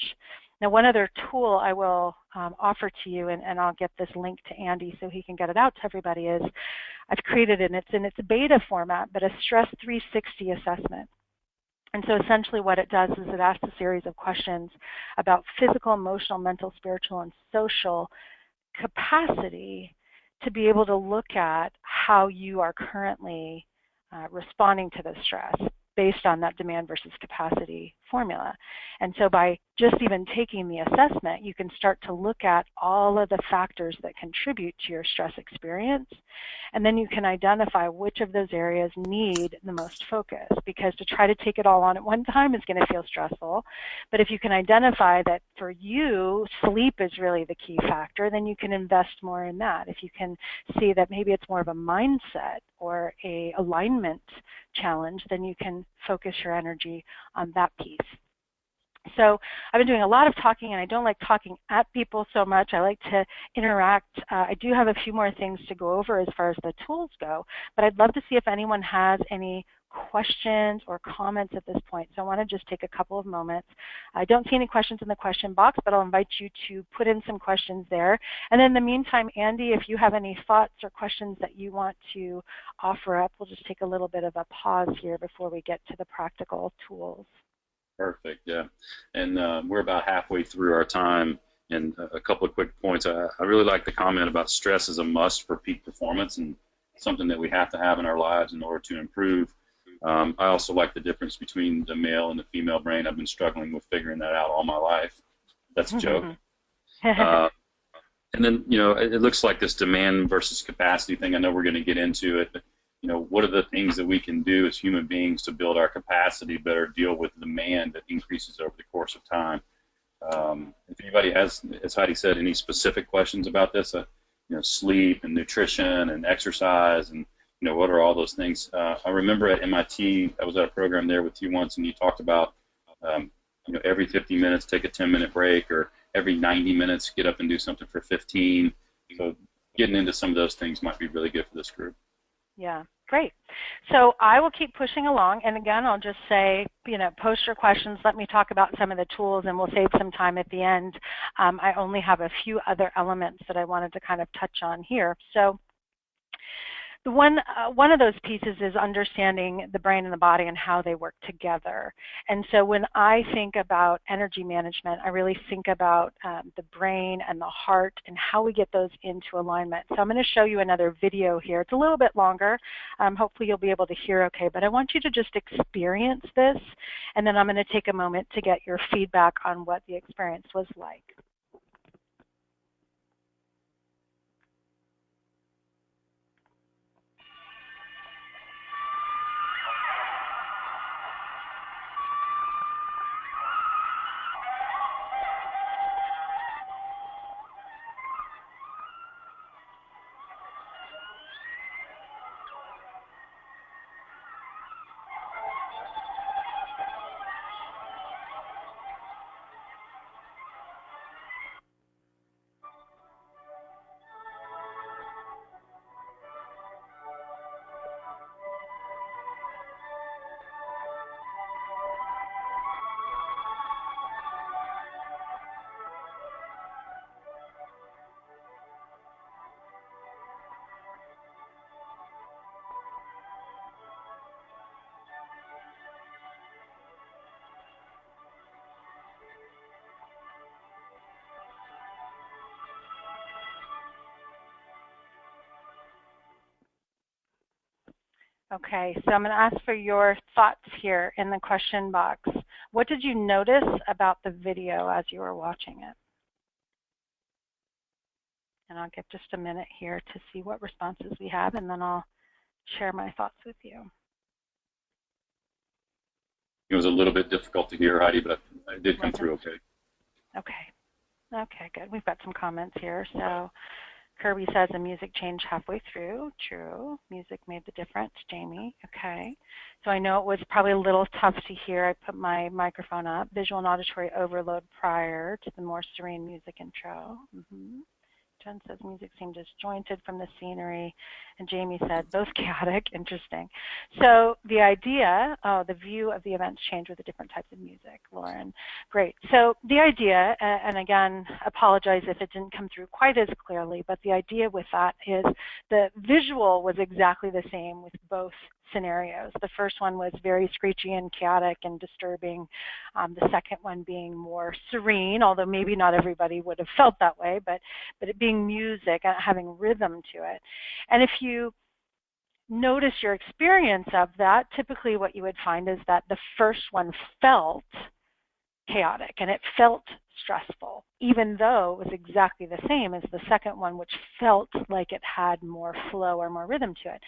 Speaker 2: Now, one other tool I will offer to you, and I'll get this link to Andy so he can get it out to everybody, is I've created it, and it's in its beta format, but a Stress 360 assessment. And so essentially what it does is it asks a series of questions about physical, emotional, mental, spiritual, and social capacity to be able to look at how you are currently responding to the stress based on that demand versus capacity formula. And so by just even taking the assessment, you can start to look at all of the factors that contribute to your stress experience, and then you can identify which of those areas need the most focus, because to try to take it all on at one time is going to feel stressful. But if you can identify that for you, sleep is really the key factor, then you can invest more in that. If you can see that maybe it's more of a mindset or a alignment challenge, then you can focus your energy on that piece. So I've been doing a lot of talking, and I don't like talking at people so much. I like to interact. I do have a few more things to go over as far as the tools go, but I'd love to see if anyone has any questions or comments at this point. So I want to just take a couple of moments. I don't see any questions in the question box, but I'll invite you to put in some questions there. And then in the meantime, Andy, if you have any thoughts or questions that you want to offer up, we'll just take a little bit of a pause here before we get to the practical tools.
Speaker 1: Perfect, yeah. And we're about halfway through our time, and a couple of quick points. I really like the comment about stress is a must for peak performance and something that we have to have in our lives in order to improve. I also like the difference between the male and the female brain. I've been struggling with figuring that out all my life. That's a joke. And then, you know, it looks like this demand versus capacity thing. I know we're going to get into it, but you know, what are the things that we can do as human beings to build our capacity, better deal with demand that increases over the course of time? If anybody has, as Heidi said, any specific questions about this, you know, sleep and nutrition and exercise, and you know, what are all those things? I remember at MIT, I was at a program there with you once, and you talked about, you know, every 50 minutes take a 10-minute break, or every 90 minutes get up and do something for 15. So getting into some of those things might be really good for this group.
Speaker 2: Yeah, great. So I will keep pushing along, and again, I'll just say, you know, post your questions, let me talk about some of the tools, and we'll save some time at the end. I only have a few other elements that I wanted to kind of touch on here. So the one of those pieces is understanding the brain and the body and how they work together. And so when I think about energy management, I really think about the brain and the heart and how we get those into alignment. So I'm going to show you another video here. It's a little bit longer. Hopefully you'll be able to hear okay, but I want you to just experience this, and then I'm going to take a moment to get your feedback on what the experience was like. Okay, so I'm going to ask for your thoughts here in the question box. What did you notice about the video as you were watching it? And I'll give just a minute here to see what responses we have, and then I'll share my thoughts with you.
Speaker 1: It was a little bit difficult to hear, Heidi, but it did come through okay.
Speaker 2: Okay, good. We've got some comments here. So Kirby says the music changed halfway through. True. Music made the difference. Jamie. Okay. So I know it was probably a little tough to hear. I put my microphone up. Visual and auditory overload prior to the more serene music intro. Jen says music seemed disjointed from the scenery, and Jamie said both chaotic. Interesting. So the idea, the view of the events changed with the different types of music. Lauren, great. So the idea, and again, apologize if it didn't come through quite as clearly, but the idea with that is the visual was exactly the same with both scenarios. The first one was very screechy and chaotic and disturbing. The second one being more serene, although maybe not everybody would have felt that way, but it being music, having rhythm to it. And if you notice your experience of that, typically what you would find is that the first one felt chaotic and it felt stressful, even though it was exactly the same as the second one, which felt like it had more flow or more rhythm to it.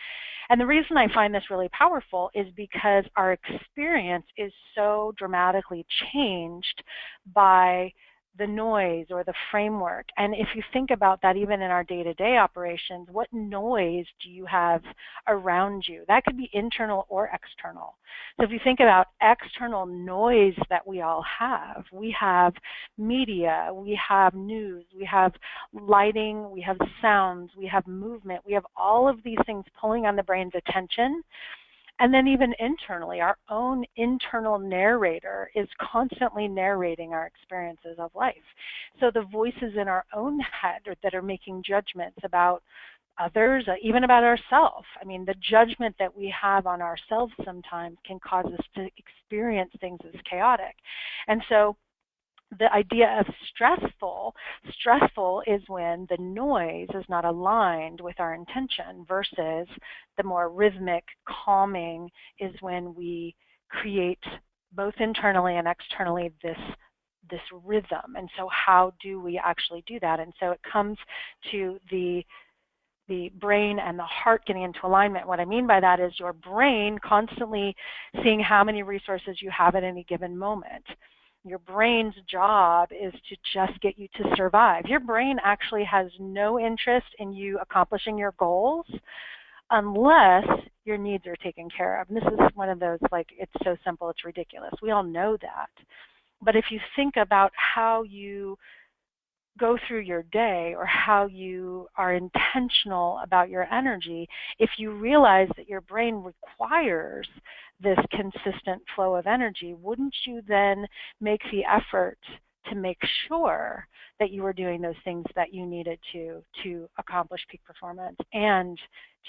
Speaker 2: And the reason I find this really powerful is because our experience is so dramatically changed by the noise or the framework. And if you think about that, even in our day-to-day operations, what noise do you have around you? That could be internal or external. So if you think about external noise that we all have, we have media, we have news, we have lighting, we have sounds, we have movement, we have all of these things pulling on the brain's attention. And then even internally, our own internal narrator is constantly narrating our experiences of life. So the voices in our own head that are making judgments about others, even about ourselves. I mean, the judgment that we have on ourselves sometimes can cause us to experience things as chaotic. And so the idea of stressful is when the noise is not aligned with our intention, versus the more rhythmic, calming is when we create both internally and externally this rhythm. And so how do we actually do that? And so it comes to the brain and the heart getting into alignment. What I mean by that is your brain constantly seeing how many resources you have at any given moment. Your brain's job is to just get you to survive. Your brain actually has no interest in you accomplishing your goals unless your needs are taken care of. And this is one of those, like, it's so simple, it's ridiculous. We all know that. But if you think about how you go through your day or how you are intentional about your energy, if you realize that your brain requires this consistent flow of energy, wouldn't you then make the effort to make sure that you were doing those things that you needed to accomplish peak performance and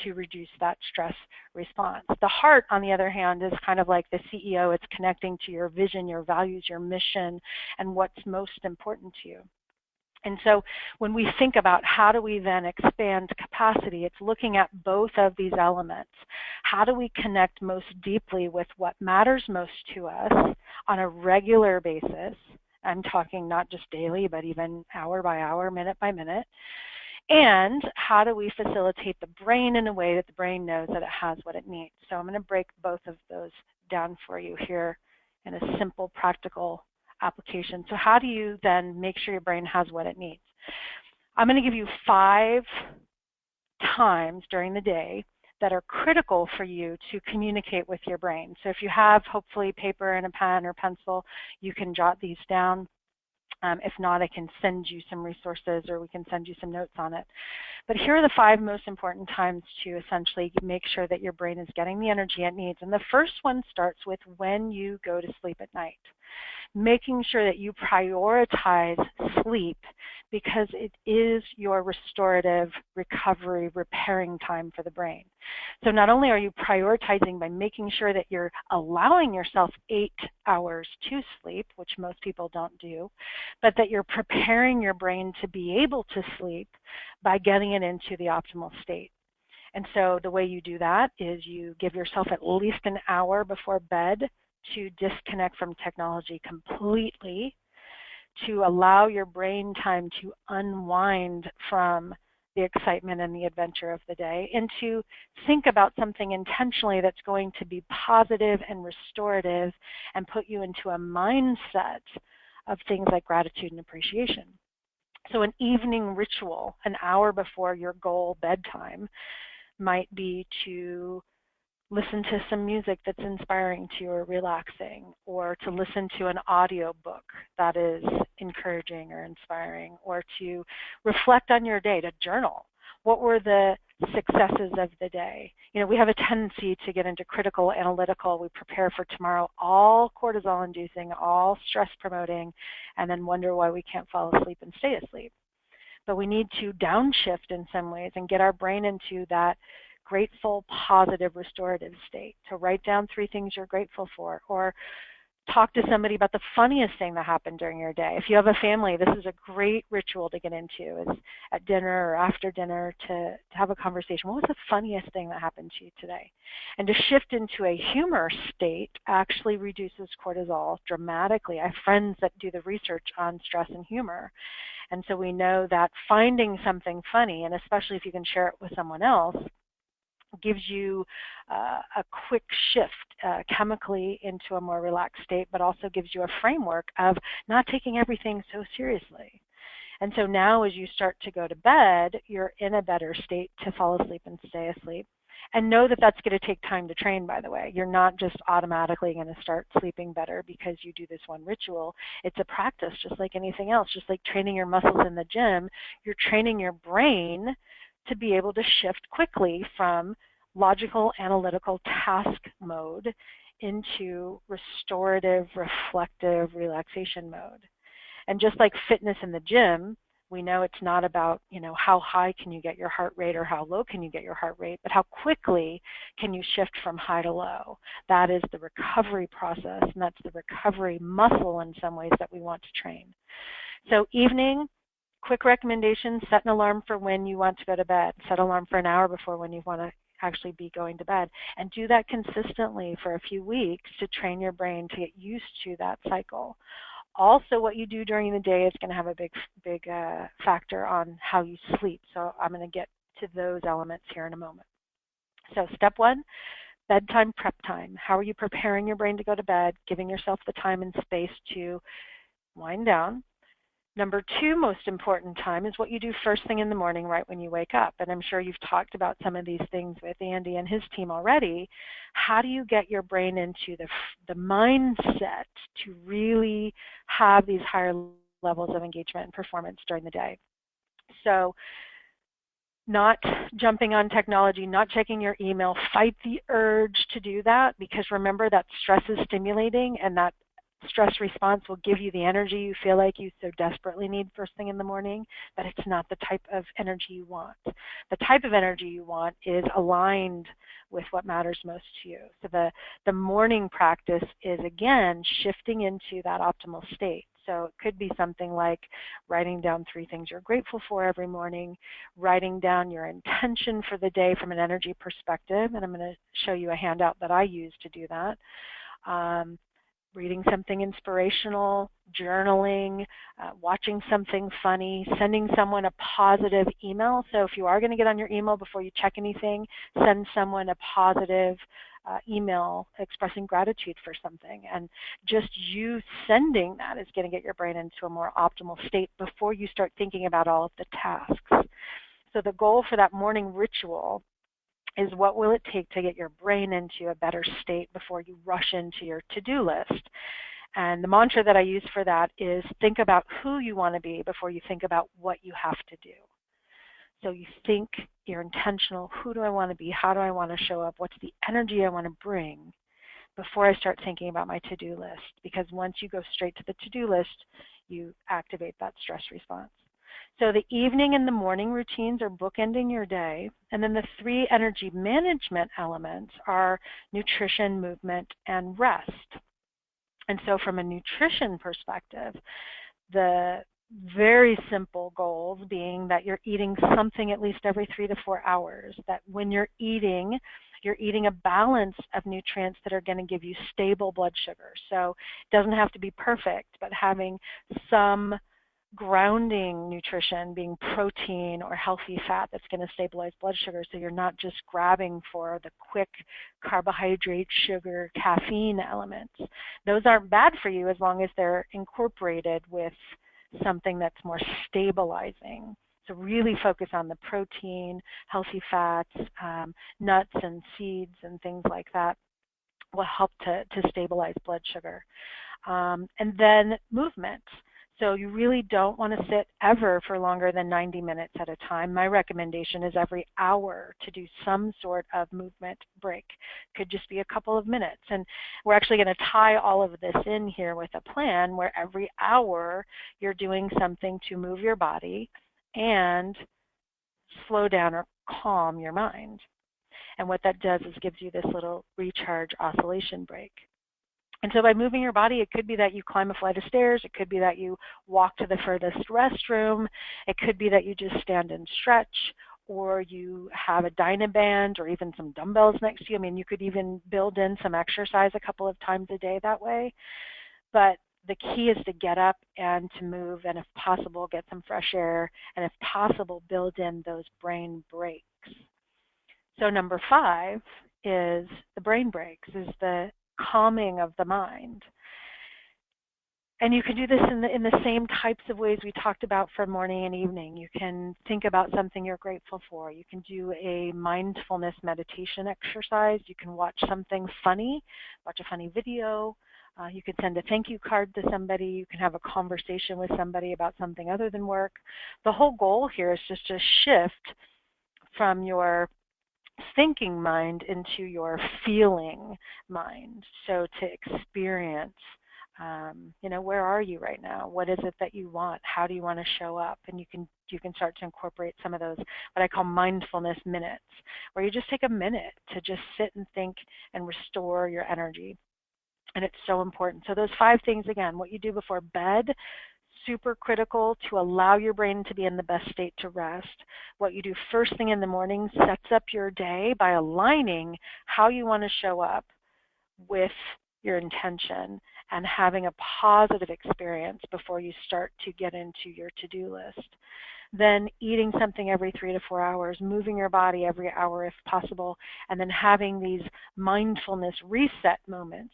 Speaker 2: to reduce that stress response? The heart, on the other hand, is kind of like the CEO. It's connecting to your vision, your values, your mission, and what's most important to you. And so when we think about how do we then expand capacity, it's looking at both of these elements. How do we connect most deeply with what matters most to us on a regular basis? I'm talking not just daily, but even hour by hour, minute by minute. And how do we facilitate the brain in a way that the brain knows that it has what it needs? So I'm going to break both of those down for you here in a simple, practical application. So how do you then make sure your brain has what it needs? I'm going to give you 5 times during the day that are critical for you to communicate with your brain. So if you have, hopefully, paper and a pen or pencil, you can jot these down. If not, I can send you some resources or we can send you some notes on it. But here are the 5 most important times to essentially make sure that your brain is getting the energy it needs. And the first one starts with when you go to sleep at night. Making sure that you prioritize sleep because it is your restorative, recovery, repairing time for the brain. So not only are you prioritizing by making sure that you're allowing yourself 8 hours to sleep, which most people don't do, but that you're preparing your brain to be able to sleep by getting it into the optimal state. And so the way you do that is you give yourself at least an hour before bed to disconnect from technology completely, to allow your brain time to unwind from the excitement and the adventure of the day, and to think about something intentionally that's going to be positive and restorative and put you into a mindset of things like gratitude and appreciation. So an evening ritual, an hour before your goal bedtime, might be to listen to some music that's inspiring to you or relaxing, or to listen to an audio book that is encouraging or inspiring, or to reflect on your day, to journal. What were the successes of the day? You know, we have a tendency to get into critical, analytical, we prepare for tomorrow, all cortisol inducing, all stress promoting, and then wonder why we can't fall asleep and stay asleep. But we need to downshift in some ways and get our brain into that grateful, positive, restorative state. To write down 3 things you're grateful for, or talk to somebody about the funniest thing that happened during your day. If you have a family, this is a great ritual to get into, is at dinner or after dinner to have a conversation. What was the funniest thing that happened to you today? And to shift into a humor state actually reduces cortisol dramatically. I have friends that do the research on stress and humor. And so we know that finding something funny, and especially if you can share it with someone else, gives you a quick shift chemically into a more relaxed state, but also gives you a framework of not taking everything so seriously. And so now as you start to go to bed, you're in a better state to fall asleep and stay asleep. And know that that's going to take time to train, by the way. You're not just automatically going to start sleeping better because you do this one ritual. It's a practice just like anything else. Just like training your muscles in the gym, you're training your brain to be able to shift quickly from logical, analytical task mode into restorative, reflective, relaxation mode. And just like fitness in the gym, we know it's not about, how high can you get your heart rate or how low can you get your heart rate, but how quickly can you shift from high to low. That is the recovery process, and that's the recovery muscle in some ways that we want to train. So evening, quick recommendation, set an alarm for when you want to go to bed. Set an alarm for an hour before when you want to actually be going to bed. And do that consistently for a few weeks to train your brain to get used to that cycle. Also, what you do during the day is going to have a big factor on how you sleep. So I'm going to get to those elements here in a moment. So step one, bedtime prep time. How are you preparing your brain to go to bed, giving yourself the time and space to wind down? Number two most important time is what you do first thing in the morning right when you wake up. And I'm sure you've talked about some of these things with Andy and his team already. How do you get your brain into the mindset to really have these higher levels of engagement and performance during the day? So not jumping on technology, not checking your email. Fight the urge to do that, because remember that stress is stimulating, and that stress response will give you the energy you feel like you so desperately need first thing in the morning, but it's not the type of energy you want. The type of energy you want is aligned with what matters most to you. So the morning practice is, again, shifting into that optimal state. So it could be something like writing down 3 things you're grateful for every morning, writing down your intention for the day from an energy perspective, and I'm going to show you a handout that I use to do that. Reading something inspirational, journaling, watching something funny, sending someone a positive email. So if you are going to get on your email before you check anything, send someone a positive email expressing gratitude for something. And just you sending that is going to get your brain into a more optimal state before you start thinking about all of the tasks. So the goal for that morning ritual is, what will it take to get your brain into a better state before you rush into your to-do list? And the mantra that I use for that is, think about who you want to be before you think about what you have to do. So you think, you're intentional, who do I want to be? How do I want to show up? What's the energy I want to bring before I start thinking about my to-do list? Because once you go straight to the to-do list, you activate that stress response. So the evening and the morning routines are bookending your day. And then the 3 energy management elements are nutrition, movement, and rest. And so from a nutrition perspective, the very simple goals being that you're eating something at least every 3 to 4 hours, that when you're eating a balance of nutrients that are going to give you stable blood sugar. So it doesn't have to be perfect, but having some grounding nutrition being protein or healthy fat that's going to stabilize blood sugar, so you're not just grabbing for the quick carbohydrate, sugar, caffeine elements. Those aren't bad for you as long as they're incorporated with something that's more stabilizing. So really focus on the protein, healthy fats, nuts and seeds and things like that will help to stabilize blood sugar. And then movement. So you really don't want to sit ever for longer than 90 minutes at a time. My recommendation is every hour to do some sort of movement break. Could just be a couple of minutes. And we're actually going to tie all of this in here with a plan where every hour you're doing something to move your body and slow down or calm your mind. And what that does is gives you this little recharge oscillation break. And so by moving your body, it could be that you climb a flight of stairs. It could be that you walk to the furthest restroom. It could be that you just stand and stretch, or you have a Dynaband or even some dumbbells next to you. I mean, you could even build in some exercise a couple of times a day that way. But the key is to get up and to move, and if possible, get some fresh air, and if possible, build in those brain breaks. So number 5 is the brain breaks, is the calming of the mind. And you can do this in the same types of ways we talked about for morning and evening. You can think about something you're grateful for. You can do a mindfulness meditation exercise. You can watch something funny, watch a funny video. You can send a thank you card to somebody. You can have a conversation with somebody about something other than work. The whole goal here is just to shift from your thinking mind into your feeling mind. So to experience, where are you right now? What is it that you want? How do you want to show up? And you can start to incorporate some of those what I call mindfulness minutes, where you just take a minute to just sit and think and restore your energy. And it's so important. So those 5 things, again, what you do before bed, super critical to allow your brain to be in the best state to rest. What you do first thing in the morning sets up your day by aligning how you want to show up with your intention and having a positive experience before you start to get into your to-do list. Then eating something every 3 to 4 hours, moving your body every hour if possible, and then having these mindfulness reset moments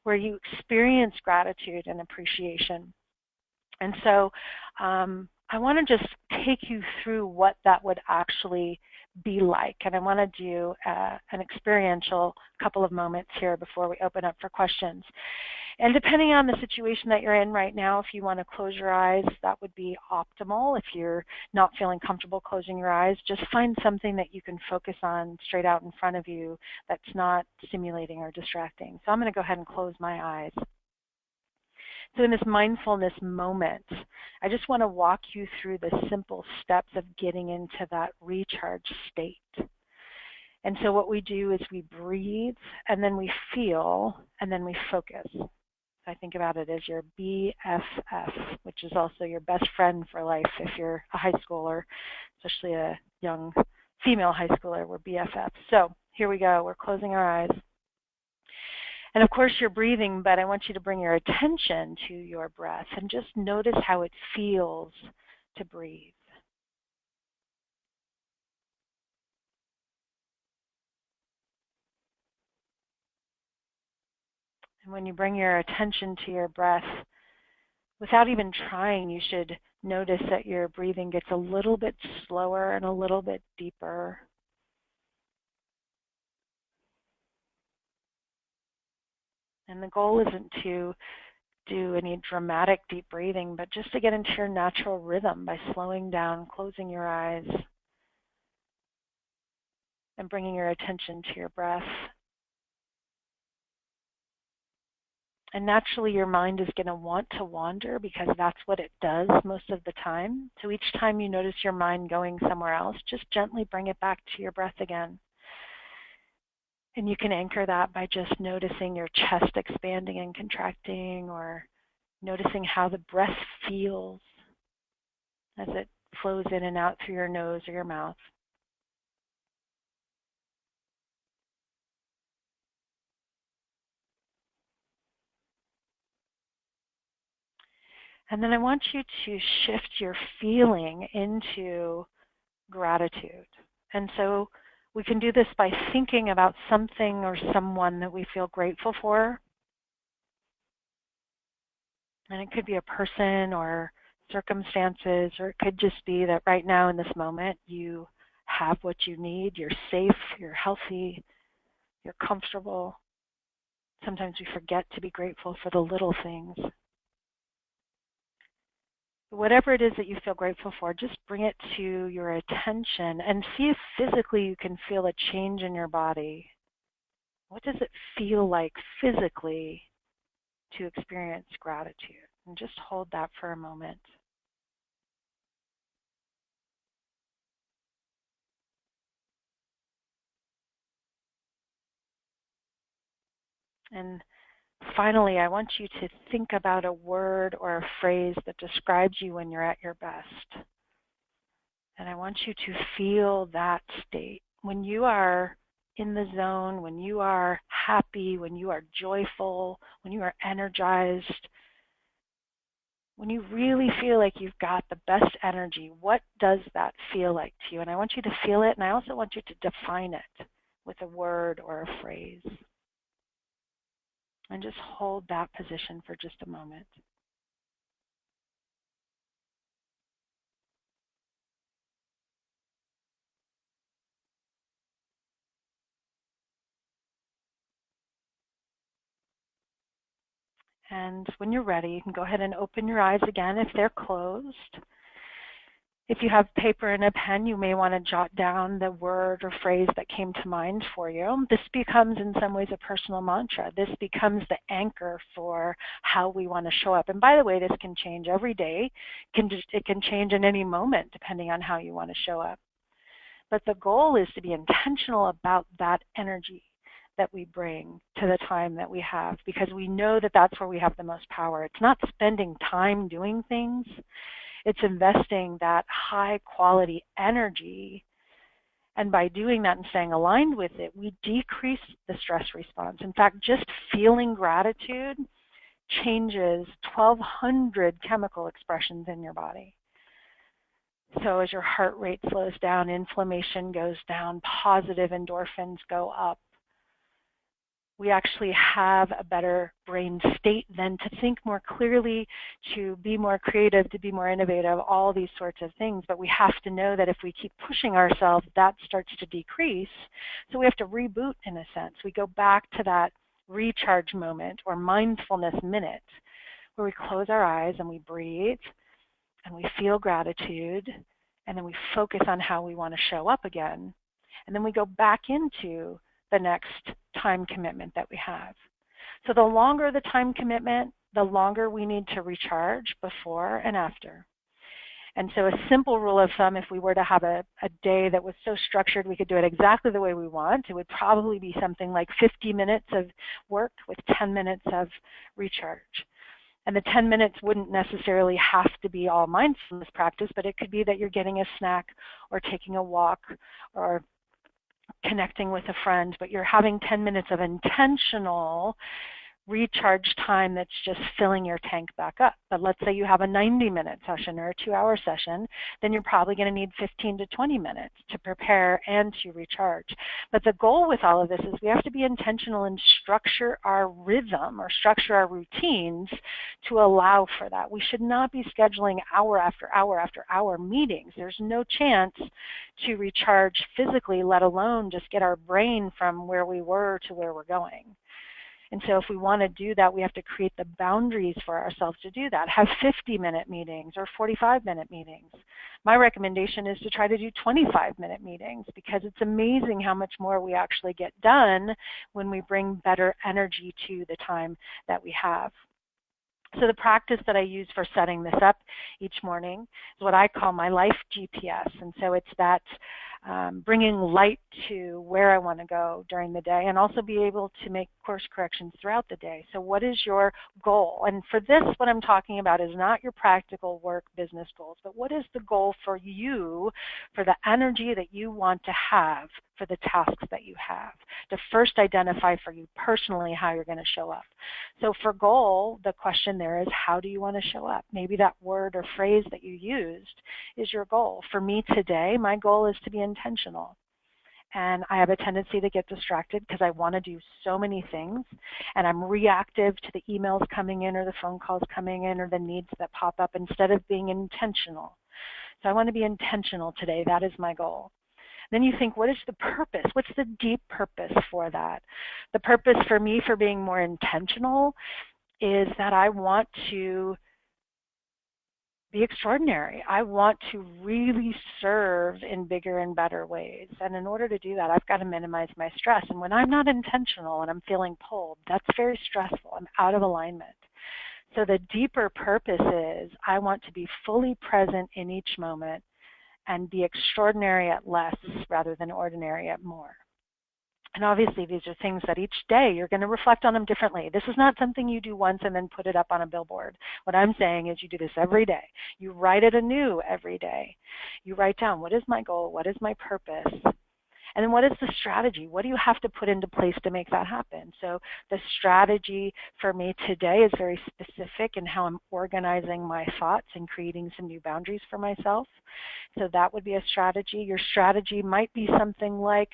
Speaker 2: where you experience gratitude and appreciation. And so I want to just take you through what that would actually be like. And I want to do an experiential couple of moments here before we open up for questions. And depending on the situation that you're in right now, if you want to close your eyes, that would be optimal. If you're not feeling comfortable closing your eyes, just find something that you can focus on straight out in front of you that's not stimulating or distracting. So I'm going to go ahead and close my eyes. So in this mindfulness moment, I just want to walk you through the simple steps of getting into that recharge state. And so what we do is we breathe, and then we feel, and then we focus. I think about it as your BFF, which is also your best friend for life if you're a high schooler, especially a young female high schooler, we're BFFs. So here we go, we're closing our eyes. And of course you're breathing, but I want you to bring your attention to your breath and just notice how it feels to breathe. And when you bring your attention to your breath, without even trying, you should notice that your breathing gets a little bit slower and a little bit deeper. And the goal isn't to do any dramatic deep breathing, but just to get into your natural rhythm by slowing down, closing your eyes, and bringing your attention to your breath. And naturally your mind is going to want to wander because that's what it does most of the time. So each time you notice your mind going somewhere else, just gently bring it back to your breath again. And you can anchor that by just noticing your chest expanding and contracting, or noticing how the breath feels as it flows in and out through your nose or your mouth. And then I want you to shift your feeling into gratitude. And so we can do this by thinking about something or someone that we feel grateful for. And it could be a person or circumstances, or it could just be that right now in this moment you have what you need, you're safe, you're healthy, you're comfortable. Sometimes we forget to be grateful for the little things. Whatever it is that you feel grateful for, just bring it to your attention and see if physically you can feel a change in your body. What does it feel like physically to experience gratitude? And just hold that for a moment. And Finally, I want you to think about a word or a phrase that describes you when you're at your best. And I want you to feel that state. When you are in the zone, when you are happy, when you are joyful, when you are energized, when you really feel like you've got the best energy, what does that feel like to you? And I want you to feel it, and I also want you to define it with a word or a phrase. And just hold that position for just a moment. And when you're ready, you can go ahead and open your eyes again if they're closed. If you have paper and a pen, you may want to jot down the word or phrase that came to mind for you. This becomes, in some ways, a personal mantra. This becomes the anchor for how we want to show up. And by the way, this can change every day. It can change in any moment, depending on how you want to show up. But the goal is to be intentional about that energy that we bring to the time that we have, because we know that that's where we have the most power. It's not spending time doing things. It's investing that high quality energy. And by doing that and staying aligned with it, we decrease the stress response. In fact, just feeling gratitude changes 1,200 chemical expressions in your body. So as your heart rate slows down, inflammation goes down, positive endorphins go up. We actually have a better brain state then to think more clearly, to be more creative, to be more innovative, all these sorts of things. But we have to know that if we keep pushing ourselves, that starts to decrease. So we have to reboot in a sense. We go back to that recharge moment or mindfulness minute where we close our eyes and we breathe and we feel gratitude, and then we focus on how we want to show up again. And then we go back into the next time commitment that we have. So the longer the time commitment, the longer we need to recharge before and after. And so a simple rule of thumb, if we were to have a day that was so structured we could do it exactly the way we want, it would probably be something like 50 minutes of work with 10 minutes of recharge. And the 10 minutes wouldn't necessarily have to be all mindfulness practice, but it could be that you're getting a snack or taking a walk or connecting with a friend, but you're having 10 minutes of intentional recharge time that's just filling your tank back up. But let's say you have a 90-minute session or a 2-hour session, then you're probably going to need 15 to 20 minutes to prepare and to recharge. But the goal with all of this is we have to be intentional and structure our rhythm or structure our routines to allow for that. We should not be scheduling hour after hour after hour meetings. There's no chance to recharge physically, let alone just get our brain from where we were to where we're going. And so if we want to do that, we have to create the boundaries for ourselves to do that. Have 50-minute meetings or 45-minute meetings. My recommendation is to try to do 25-minute meetings, because it's amazing how much more we actually get done when we bring better energy to the time that we have. So the practice that I use for setting this up each morning is what I call my life GPS. And so it's that bringing light to where I want to go during the day, and also be able to make course corrections throughout the day. So what is your goal? And for this, what I'm talking about is not your practical work business goals, but what is the goal for you, for the energy that you want to have for the tasks that you have, to first identify for you personally how you're going to show up. So for goal, the question there is, how do you want to show up? Maybe that word or phrase that you used is your goal. For me today, my goal is to be intentional. And I have a tendency to get distracted because I want to do so many things, and I'm reactive to the emails coming in or the phone calls coming in or the needs that pop up instead of being intentional. So I want to be intentional today. That is my goal. Then you think, what is the purpose? What's the deep purpose for that? The purpose for me for being more intentional is that I want to be extraordinary. I want to really serve in bigger and better ways. And in order to do that, I've got to minimize my stress. And when I'm not intentional and I'm feeling pulled, that's very stressful. I'm out of alignment. So the deeper purpose is I want to be fully present in each moment and be extraordinary at less rather than ordinary at more. And obviously, these are things that each day you're going to reflect on them differently. This is not something you do once and then put it up on a billboard. What I'm saying is you do this every day. You write it anew every day. You write down, what is my goal? What is my purpose? And then what is the strategy? What do you have to put into place to make that happen? So the strategy for me today is very specific in how I'm organizing my thoughts and creating some new boundaries for myself. So that would be a strategy. Your strategy might be something like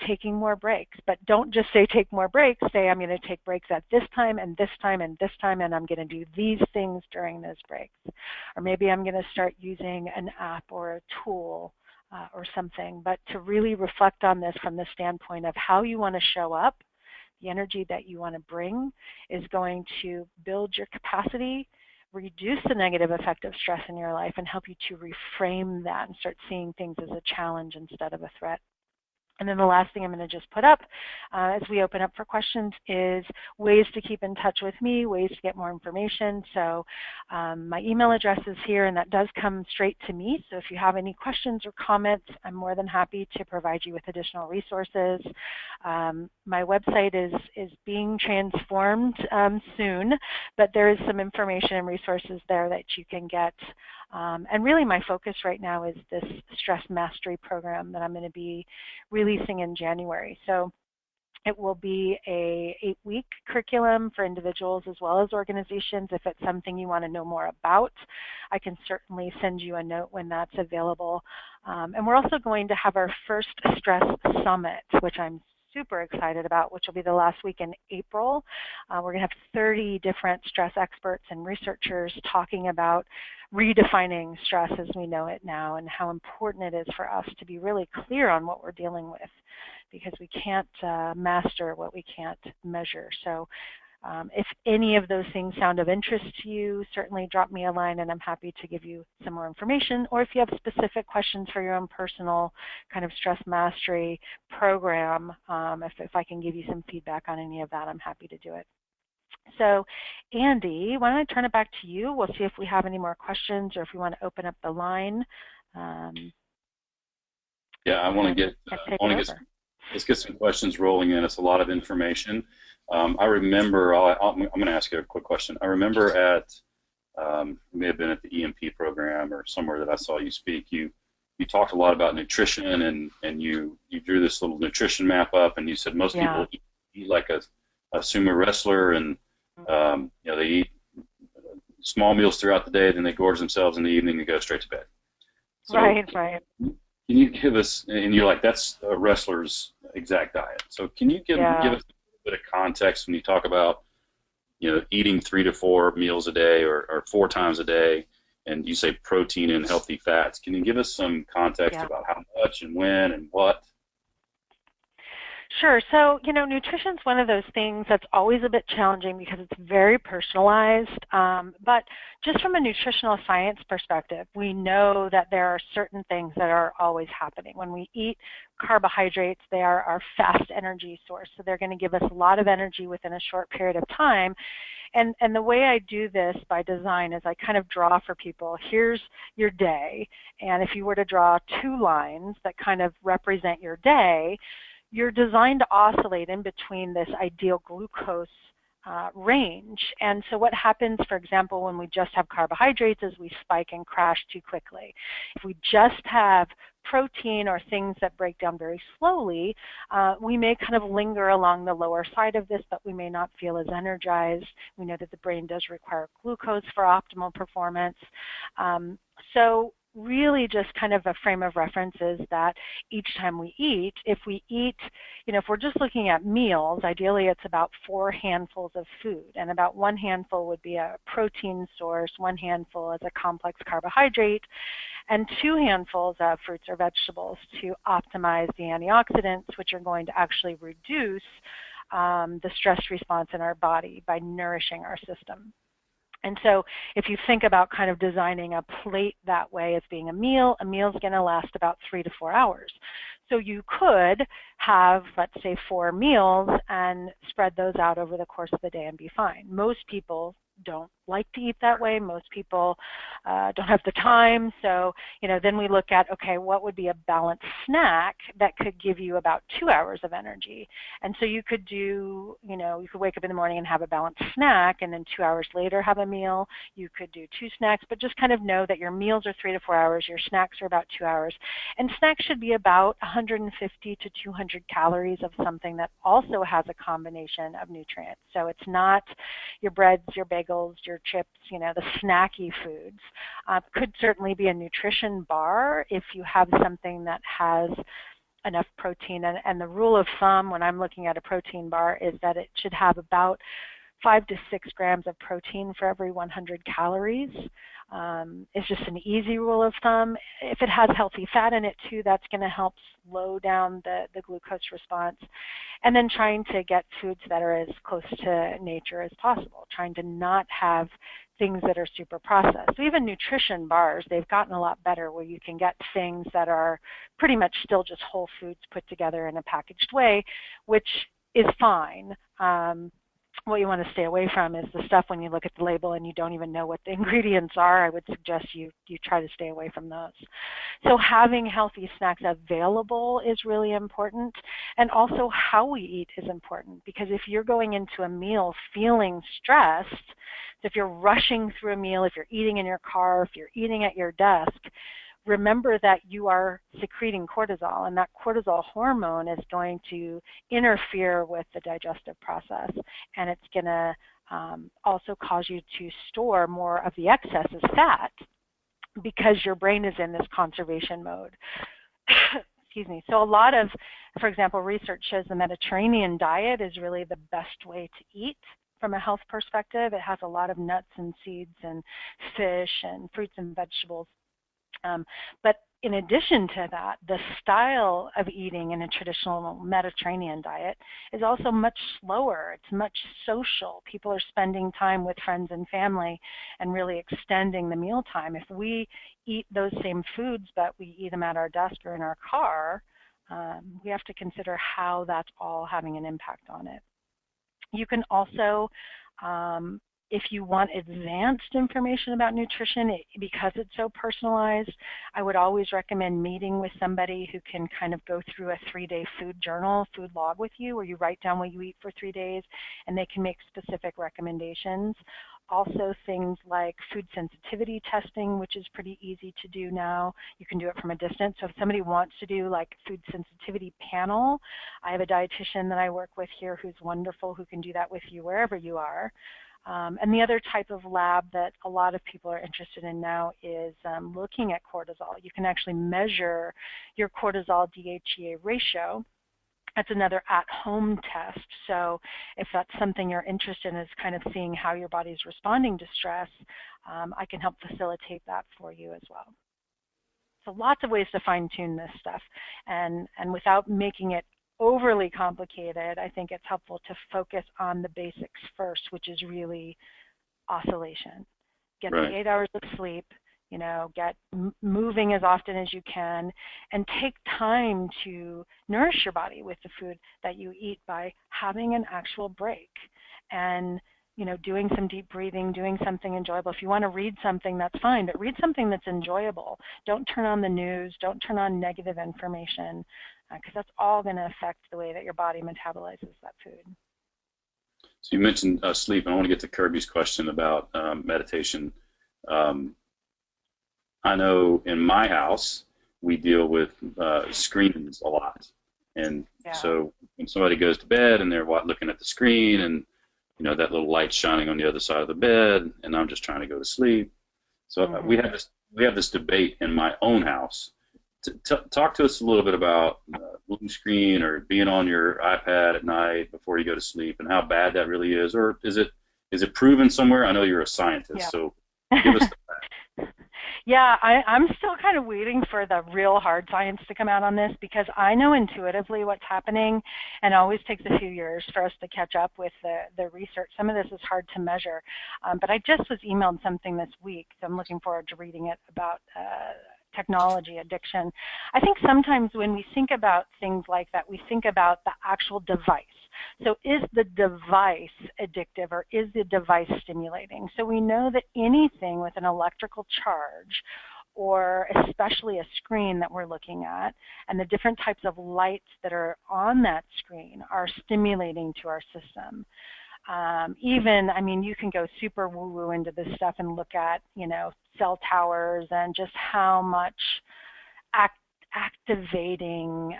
Speaker 2: taking more breaks, but don't just say take more breaks. Say I'm going to take breaks at this time and this time and this time, and I'm going to do these things during those breaks. Or maybe I'm going to start using an app or a tool or something, but to really reflect on this from the standpoint of how you want to show up, the energy that you want to bring is going to build your capacity, reduce the negative effect of stress in your life, and help you to reframe that and start seeing things as a challenge instead of a threat. And then the last thing I'm going to just put up as we open up for questions is ways to keep in touch with me, ways to get more information. So my email address is here, and that does come straight to me. So if you have any questions or comments, I'm more than happy to provide you with additional resources. My website is being transformed soon, but there is some information and resources there that you can get. And really my focus right now is this stress mastery program that I'm going to be releasing in January. So it will be a 8-week curriculum for individuals as well as organizations. If it's something you want to know more about, I can certainly send you a note when that's available. And we're also going to have our first stress summit, which I'm super excited about, which will be the last week in April. We're going to have 30 different stress experts and researchers talking about redefining stress as we know it now and how important it is for us to be really clear on what we're dealing with, because we can't master what we can't measure. So if any of those things sound of interest to you, certainly drop me a line and I'm happy to give you some more information. Or if you have specific questions for your own personal kind of stress mastery program, if I can give you some feedback on any of that, I'm happy to do it. So Andy, why don't I turn it back to you? We'll see if we have any more questions or if we want to open up the line.
Speaker 1: Yeah, I want to let's get some questions rolling in. It's a lot of information. I remember, I'm going to ask you a quick question. I remember at, it may have been at the EMP program or somewhere that I saw you speak, you talked a lot about nutrition and you drew this little nutrition map up, and you said most people eat like a sumo wrestler, and they eat small meals throughout the day, then they gorge themselves in the evening and go straight to bed. So
Speaker 2: right.
Speaker 1: Can you give us, and you're like, that's a wrestler's exact diet. So can you give us a little bit of context when you talk about, eating 3 to 4 meals a day or 4 times a day, and you say protein and healthy fats. Can you give us some context about how much and when and what?
Speaker 2: Sure. So, nutrition is one of those things that's always a bit challenging because it's very personalized. But just from a nutritional science perspective, we know that there are certain things that are always happening. When we eat carbohydrates, they are our fast energy source. So they're going to give us a lot of energy within a short period of time. And the way I do this by design is I kind of draw for people, here's your day. And if you were to draw 2 lines that kind of represent your day, you're designed to oscillate in between this ideal glucose range. And so what happens, for example, when we just have carbohydrates is we spike and crash too quickly. If we just have protein or things that break down very slowly, we may kind of linger along the lower side of this, but we may not feel as energized. We know that the brain does require glucose for optimal performance. So really just kind of a frame of reference is that each time we eat, if we eat, if we're just looking at meals, ideally it's about 4 handfuls of food, and about 1 handful would be a protein source, 1 handful is a complex carbohydrate, and 2 handfuls of fruits or vegetables to optimize the antioxidants, which are going to actually reduce the stress response in our body by nourishing our system. And so if you think about kind of designing a plate that way as being a meal is going to last about 3 to 4 hours. So you could have, let's say, 4 meals and spread those out over the course of the day and be fine. Most people don't like to eat that way. Most people don't have the time. So, then we look at, okay, what would be a balanced snack that could give you about 2 hours of energy? And so you could do, you could wake up in the morning and have a balanced snack, and then 2 hours later have a meal. You could do 2 snacks, but just kind of know that your meals are 3 to 4 hours, your snacks are about 2 hours. And snacks should be about 150 to 200 calories of something that also has a combination of nutrients. So it's not your breads, your bagels, your chips, the snacky foods. Could certainly be a nutrition bar if you have something that has enough protein. And the rule of thumb when I'm looking at a protein bar is that it should have about 5 to 6 grams of protein for every 100 calories. It's just an easy rule of thumb. If it has healthy fat in it too, that's going to help slow down the glucose response. And then trying to get foods that are as close to nature as possible, trying to not have things that are super processed. So even nutrition bars, they've gotten a lot better where you can get things that are pretty much still just whole foods put together in a packaged way, which is fine. What you want to stay away from is the stuff when you look at the label and you don't even know what the ingredients are. I would suggest you try to stay away from those. So having healthy snacks available is really important, and also how we eat is important, because if you're going into a meal feeling stressed, so if you're rushing through a meal, if you're eating in your car, if you're eating at your desk, remember that you are secreting cortisol, and that cortisol hormone is going to interfere with the digestive process, and it's going to also cause you to store more of the excess as fat because your brain is in this conservation mode. Excuse me. So a lot of, for example, research shows the Mediterranean diet is really the best way to eat from a health perspective. It has a lot of nuts and seeds and fish and fruits and vegetables. But in addition to that, the style of eating in a traditional Mediterranean diet is also much slower. It's much social. People are spending time with friends and family and really extending the meal time. If we eat those same foods, but we eat them at our desk or in our car, we have to consider how that's all having an impact on it. You can also if you want advanced information about nutrition, because it's so personalized, I would always recommend meeting with somebody who can kind of go through a 3-day food journal, food log with you, where you write down what you eat for 3 days, and they can make specific recommendations. Also things like food sensitivity testing, which is pretty easy to do now. You can do it from a distance. So if somebody wants to do like food sensitivity panel, I have a dietitian that I work with here who's wonderful, who can do that with you wherever you are. And the other type of lab that a lot of people are interested in now is looking at cortisol. You can actually measure your cortisol DHEA ratio. That's another at-home test. So if that's something you're interested in, is kind of seeing how your body's responding to stress, I can help facilitate that for you as well. So lots of ways to fine-tune this stuff, and without making it overly complicated, I think it's helpful to focus on the basics first, which is really oscillation. Get the 8 hours of sleep, get moving as often as you can, and take time to nourish your body with the food that you eat by having an actual break and doing some deep breathing, doing something enjoyable. If you want to read something, that's fine, but read something that's enjoyable. Don't turn on the news. Don't turn on negative information, because that's all going to affect the way that your body metabolizes that food.
Speaker 1: So you mentioned sleep, and I want to get to Kirby's question about meditation. I know in my house, we deal with screens a lot. And so when somebody goes to bed and they're looking at the screen and that little light shining on the other side of the bed, and I'm just trying to go to sleep. So we have this debate in my own house. Talk to us a little bit about blue screen or being on your iPad at night before you go to sleep, and how bad that really is, or is it proven somewhere? I know you're a scientist, so give us the fact.
Speaker 2: Yeah, I'm still kind of waiting for the real hard science to come out on this, because I know intuitively what's happening, and it always takes a few years for us to catch up with the research. Some of this is hard to measure, but I just was emailed something this week, so I'm looking forward to reading it about technology addiction. I think sometimes when we think about things like that, we think about the actual device. So is the device addictive or is the device stimulating? So we know that anything with an electrical charge, or especially a screen that we're looking at, and the different types of lights that are on that screen are stimulating to our system. Even, I mean, you can go super woo-woo into this stuff and look at, you know, cell towers and just how much activating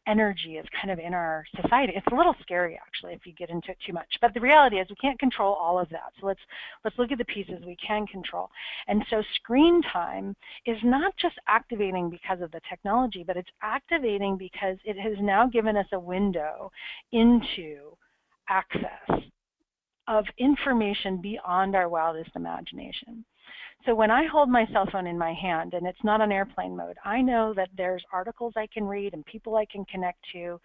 Speaker 2: energy is kind of in our society. It's a little scary, actually, if you get into it too much. But the reality is we can't control all of that. So let's look at the pieces we can control. And so screen time is not just activating because of the technology, but it's activating because it has now given us a window into access of information beyond our wildest imagination. So when I hold my cell phone in my hand and it's not on airplane mode, I know that there's articles I can read and people I can connect to.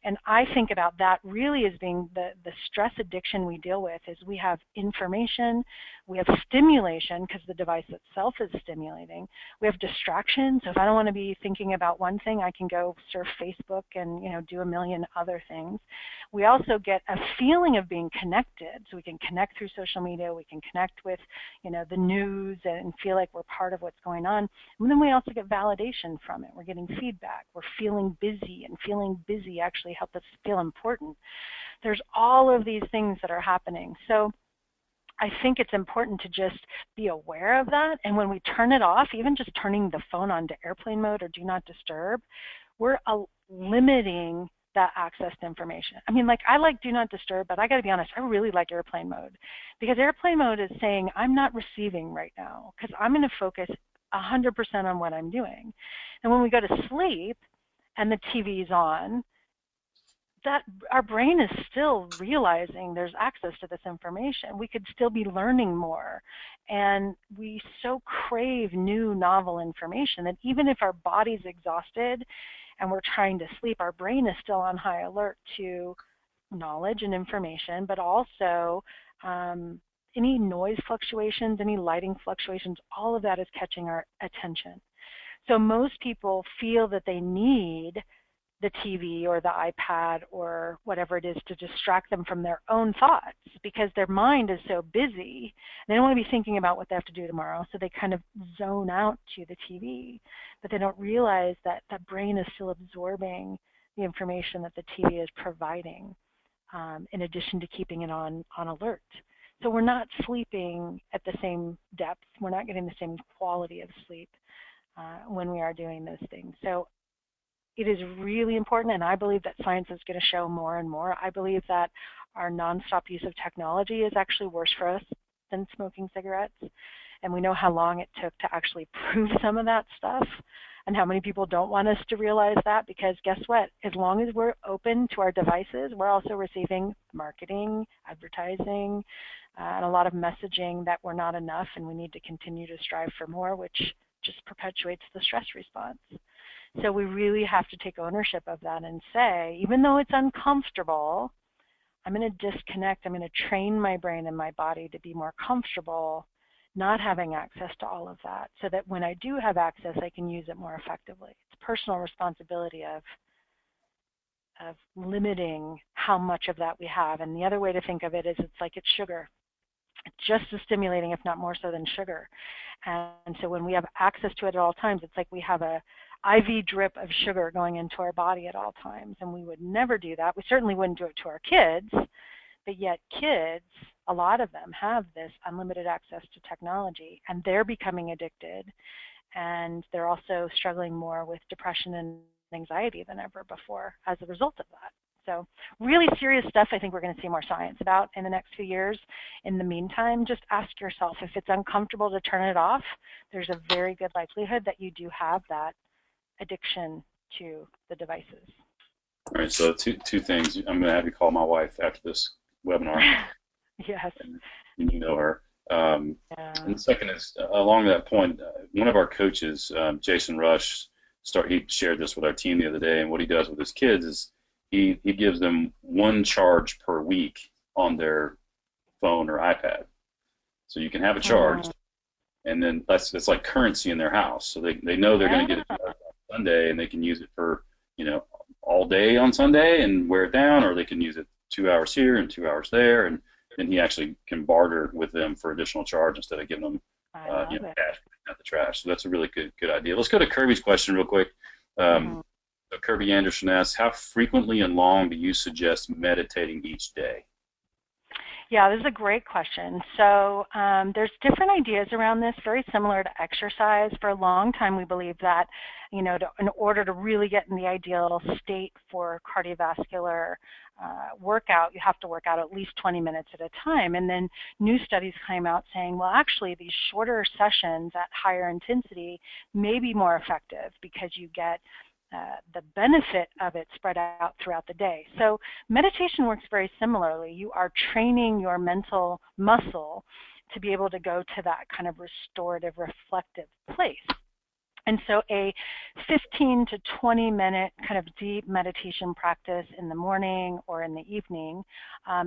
Speaker 2: And I think about that really as being the stress addiction we deal with is we have information, we have stimulation because the device itself is stimulating. We have distraction. So if I don't want to be thinking about one thing, I can go surf Facebook and, you know, do a million other things. We also get a feeling of being connected. So we can connect through social media, we can connect with, you know, the news and feel like we're part of what's going on. And then we also get validation from it. We're getting feedback. We're feeling busy, and feeling busy actually helps us feel important. There's all of these things that are happening. So I think it's important to just be aware of that. And when we turn it off, even just turning the phone on to airplane mode or do not disturb, we're limiting that access to information. I mean, like, I like do not disturb, but I got to be honest, I really like airplane mode, because airplane mode is saying I'm not receiving right now because I'm going to focus 100% on what I'm doing. And when we go to sleep and the TV is on, that our brain is still realizing there's access to this information. We could still be learning more. And we so crave new novel information that even if our body's exhausted and we're trying to sleep, our brain is still on high alert to knowledge and information, but also any noise fluctuations, any lighting fluctuations, all of that is catching our attention. So most people feel that they need the TV or the iPad or whatever it is to distract them from their own thoughts because their mind is so busy. They don't want to be thinking about what they have to do tomorrow, so they kind of zone out to the TV, but they don't realize that the brain is still absorbing the information that the TV is providing, in addition to keeping it on alert. So we're not sleeping at the same depth. We're not getting the same quality of sleep when we are doing those things. So it is really important, and I believe that science is going to show more and more. I believe that our nonstop use of technology is actually worse for us than smoking cigarettes, and we know how long it took to actually prove some of that stuff and how many people don't want us to realize that, because guess what? As long as we're open to our devices, we're also receiving marketing, advertising, and a lot of messaging that we're not enough and we need to continue to strive for more, which just perpetuates the stress response. So we really have to take ownership of that and say, even though it's uncomfortable, I'm going to disconnect. I'm going to train my brain and my body to be more comfortable not having access to all of that, so that when I do have access, I can use it more effectively. It's personal responsibility of limiting how much of that we have. And the other way to think of it is it's like it's sugar. It's just as stimulating, if not more so, than sugar. And so when we have access to it at all times, it's like we have a IV drip of sugar going into our body at all times, and we would never do that. We certainly wouldn't do it to our kids, but yet kids, a lot of them have this unlimited access to technology, and they're becoming addicted, and they're also struggling more with depression and anxiety than ever before as a result of that. So really serious stuff I think we're going to see more science about in the next few years. In the meantime, just ask yourself, if it's uncomfortable to turn it off, there's a very good likelihood that you do have that addiction to the devices.
Speaker 1: All right, so two things. I'm going to have you call my wife after this webinar.
Speaker 2: Yes.
Speaker 1: And you know her.
Speaker 2: Yeah.
Speaker 1: And the second is, along that point, one of our coaches, Jason Rush, he shared this with our team the other day, and what he does with his kids is he gives them one charge per week on their phone or iPad. So you can have it charged, and then that's like currency in their house. So they know they're going to
Speaker 2: Yeah.
Speaker 1: get it on Sunday, and they can use it for all day on Sunday and wear it down, or they can use it 2 hours here and 2 hours there, and then he actually can barter with them for additional charge instead of giving them
Speaker 2: I love it.
Speaker 1: cash at the trash. So that's a really good idea. Let's go to Kirby's question real quick. Um,
Speaker 2: Mm-hmm.
Speaker 1: so Kirby Anderson asks, how frequently and long do you suggest meditating each day?
Speaker 2: Yeah, this is a great question. So there's different ideas around this, very similar to exercise. For a long time, we believed that, in order to really get in the ideal state for cardiovascular workout, you have to work out at least 20 minutes at a time. And then new studies came out saying, well, actually, these shorter sessions at higher intensity may be more effective because you get the benefit of it spread out throughout the day. So meditation works very similarly. You are training your mental muscle to be able to go to that kind of restorative, reflective place. And so a 15 to 20 minute kind of deep meditation practice in the morning or in the evening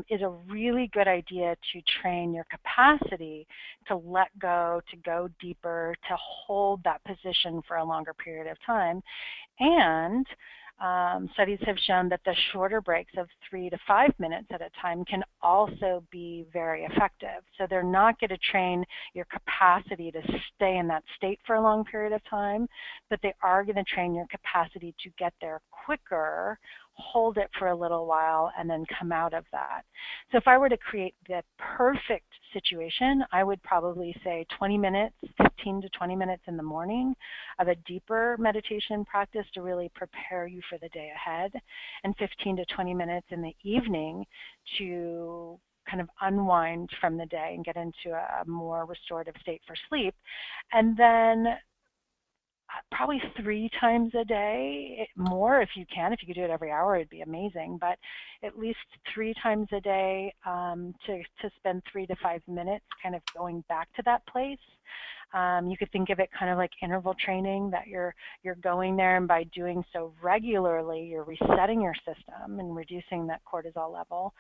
Speaker 2: is a really good idea to train your capacity to let go, to go deeper, to hold that position for a longer period of time. And studies have shown that the shorter breaks of 3 to 5 minutes at a time can also be very effective. So they're not going to train your capacity to stay in that state for a long period of time, but they are going to train your capacity to get there quicker, hold it for a little while, and then come out of that. So if I were to create the perfect situation, I would probably say 20 minutes, 15 to 20 minutes in the morning of a deeper meditation practice to really prepare you for the day ahead, and 15 to 20 minutes in the evening to kind of unwind from the day and get into a more restorative state for sleep. And then probably 3 times a day, more if you can. If you could do it every hour, it'd be amazing. But at least 3 times a day to spend 3 to 5 minutes kind of going back to that place. You could think of it kind of like interval training, that you're going there, and by doing so regularly, you're resetting your system and reducing that cortisol level.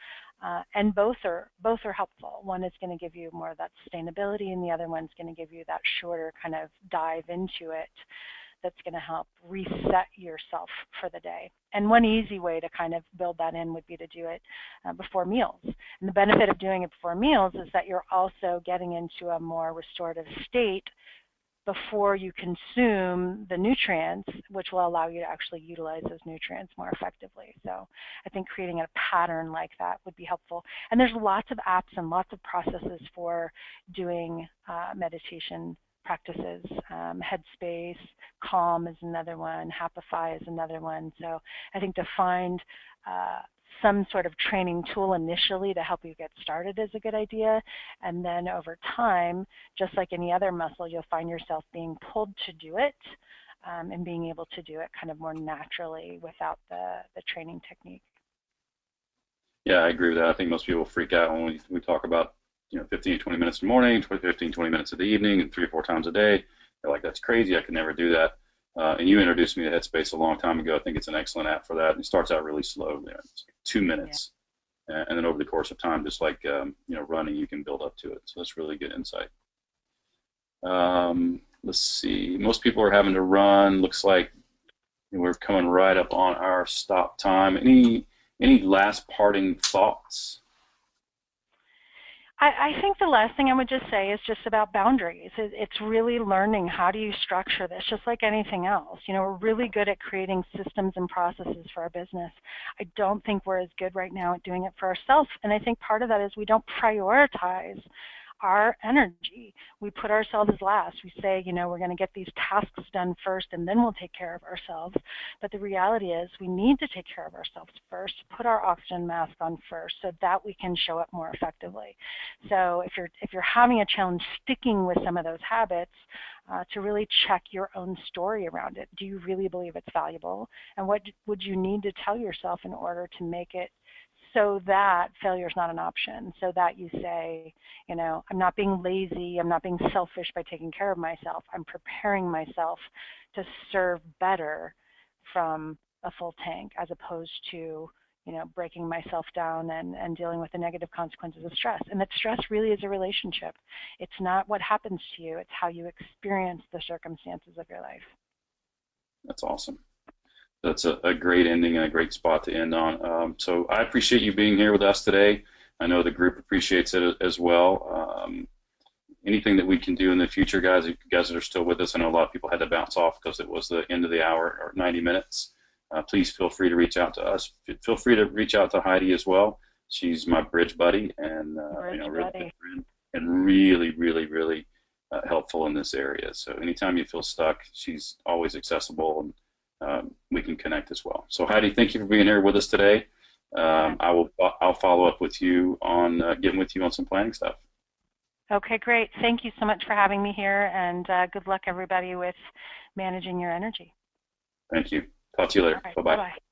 Speaker 2: And both are helpful. One is going to give you more of that sustainability, and the other one's going to give you that shorter kind of dive into it that's going to help reset yourself for the day. And one easy way to kind of build that in would be to do it before meals. And the benefit of doing it before meals is that you're also getting into a more restorative state before you consume the nutrients, which will allow you to actually utilize those nutrients more effectively. So I think creating a pattern like that would be helpful. And there's lots of apps and lots of processes for doing meditation practices. Headspace, Calm is another one, Happify is another one. So I think to find some sort of training tool initially to help you get started is a good idea. And then over time, just like any other muscle, you'll find yourself being pulled to do it and being able to do it kind of more naturally without the training technique.
Speaker 1: Yeah, I agree with that. I think most people freak out when we talk about 15 to 20 minutes in the morning, 15, 20 minutes in the evening, and 3 or 4 times a day. They're like, that's crazy. I could never do that. And you introduced me to Headspace a long time ago. I think it's an excellent app for that. And it starts out really slow. It's like 2 minutes. Yeah. And then over the course of time, just like running, you can build up to it. So that's really good insight. Let's see. Most people are having to run. Looks like we're coming right up on our stop time. Any last parting thoughts?
Speaker 2: I think the last thing I would just say is just about boundaries. It's really learning how do you structure this, just like anything else. We're really good at creating systems and processes for our business. I don't think we're as good right now at doing it for ourselves. And I think part of that is we don't prioritize our energy. We put ourselves last. We say, we're going to get these tasks done first and then we'll take care of ourselves. But the reality is we need to take care of ourselves first, put our oxygen mask on first so that we can show up more effectively. So if you're having a challenge sticking with some of those habits, to really check your own story around it. Do you really believe it's valuable? And what would you need to tell yourself in order to make it so that failure is not an option, so that you say, I'm not being lazy, I'm not being selfish by taking care of myself, I'm preparing myself to serve better from a full tank as opposed to, breaking myself down and dealing with the negative consequences of stress. And that stress really is a relationship. It's not what happens to you, it's how you experience the circumstances of your life.
Speaker 1: That's awesome. That's a great ending and a great spot to end on. So I appreciate you being here with us today. I know the group appreciates it as well. Anything that we can do in the future, guys, if you guys are still with us, I know a lot of people had to bounce off because it was the end of the hour or 90 minutes. Please feel free to reach out to us. Feel free to reach out to Heidi as well. She's my bridge buddy and really good friend, and really, really, really helpful in this area. So anytime you feel stuck, she's always accessible, and we can connect as well. So Heidi, thank you for being here with us today. I'll follow up with you on getting with you on some planning stuff.
Speaker 2: Okay, great. Thank you so much for having me here, and good luck, everybody, with managing your energy.
Speaker 1: Thank you. Talk to you later.
Speaker 2: Right,
Speaker 1: bye-bye.
Speaker 2: Bye-bye.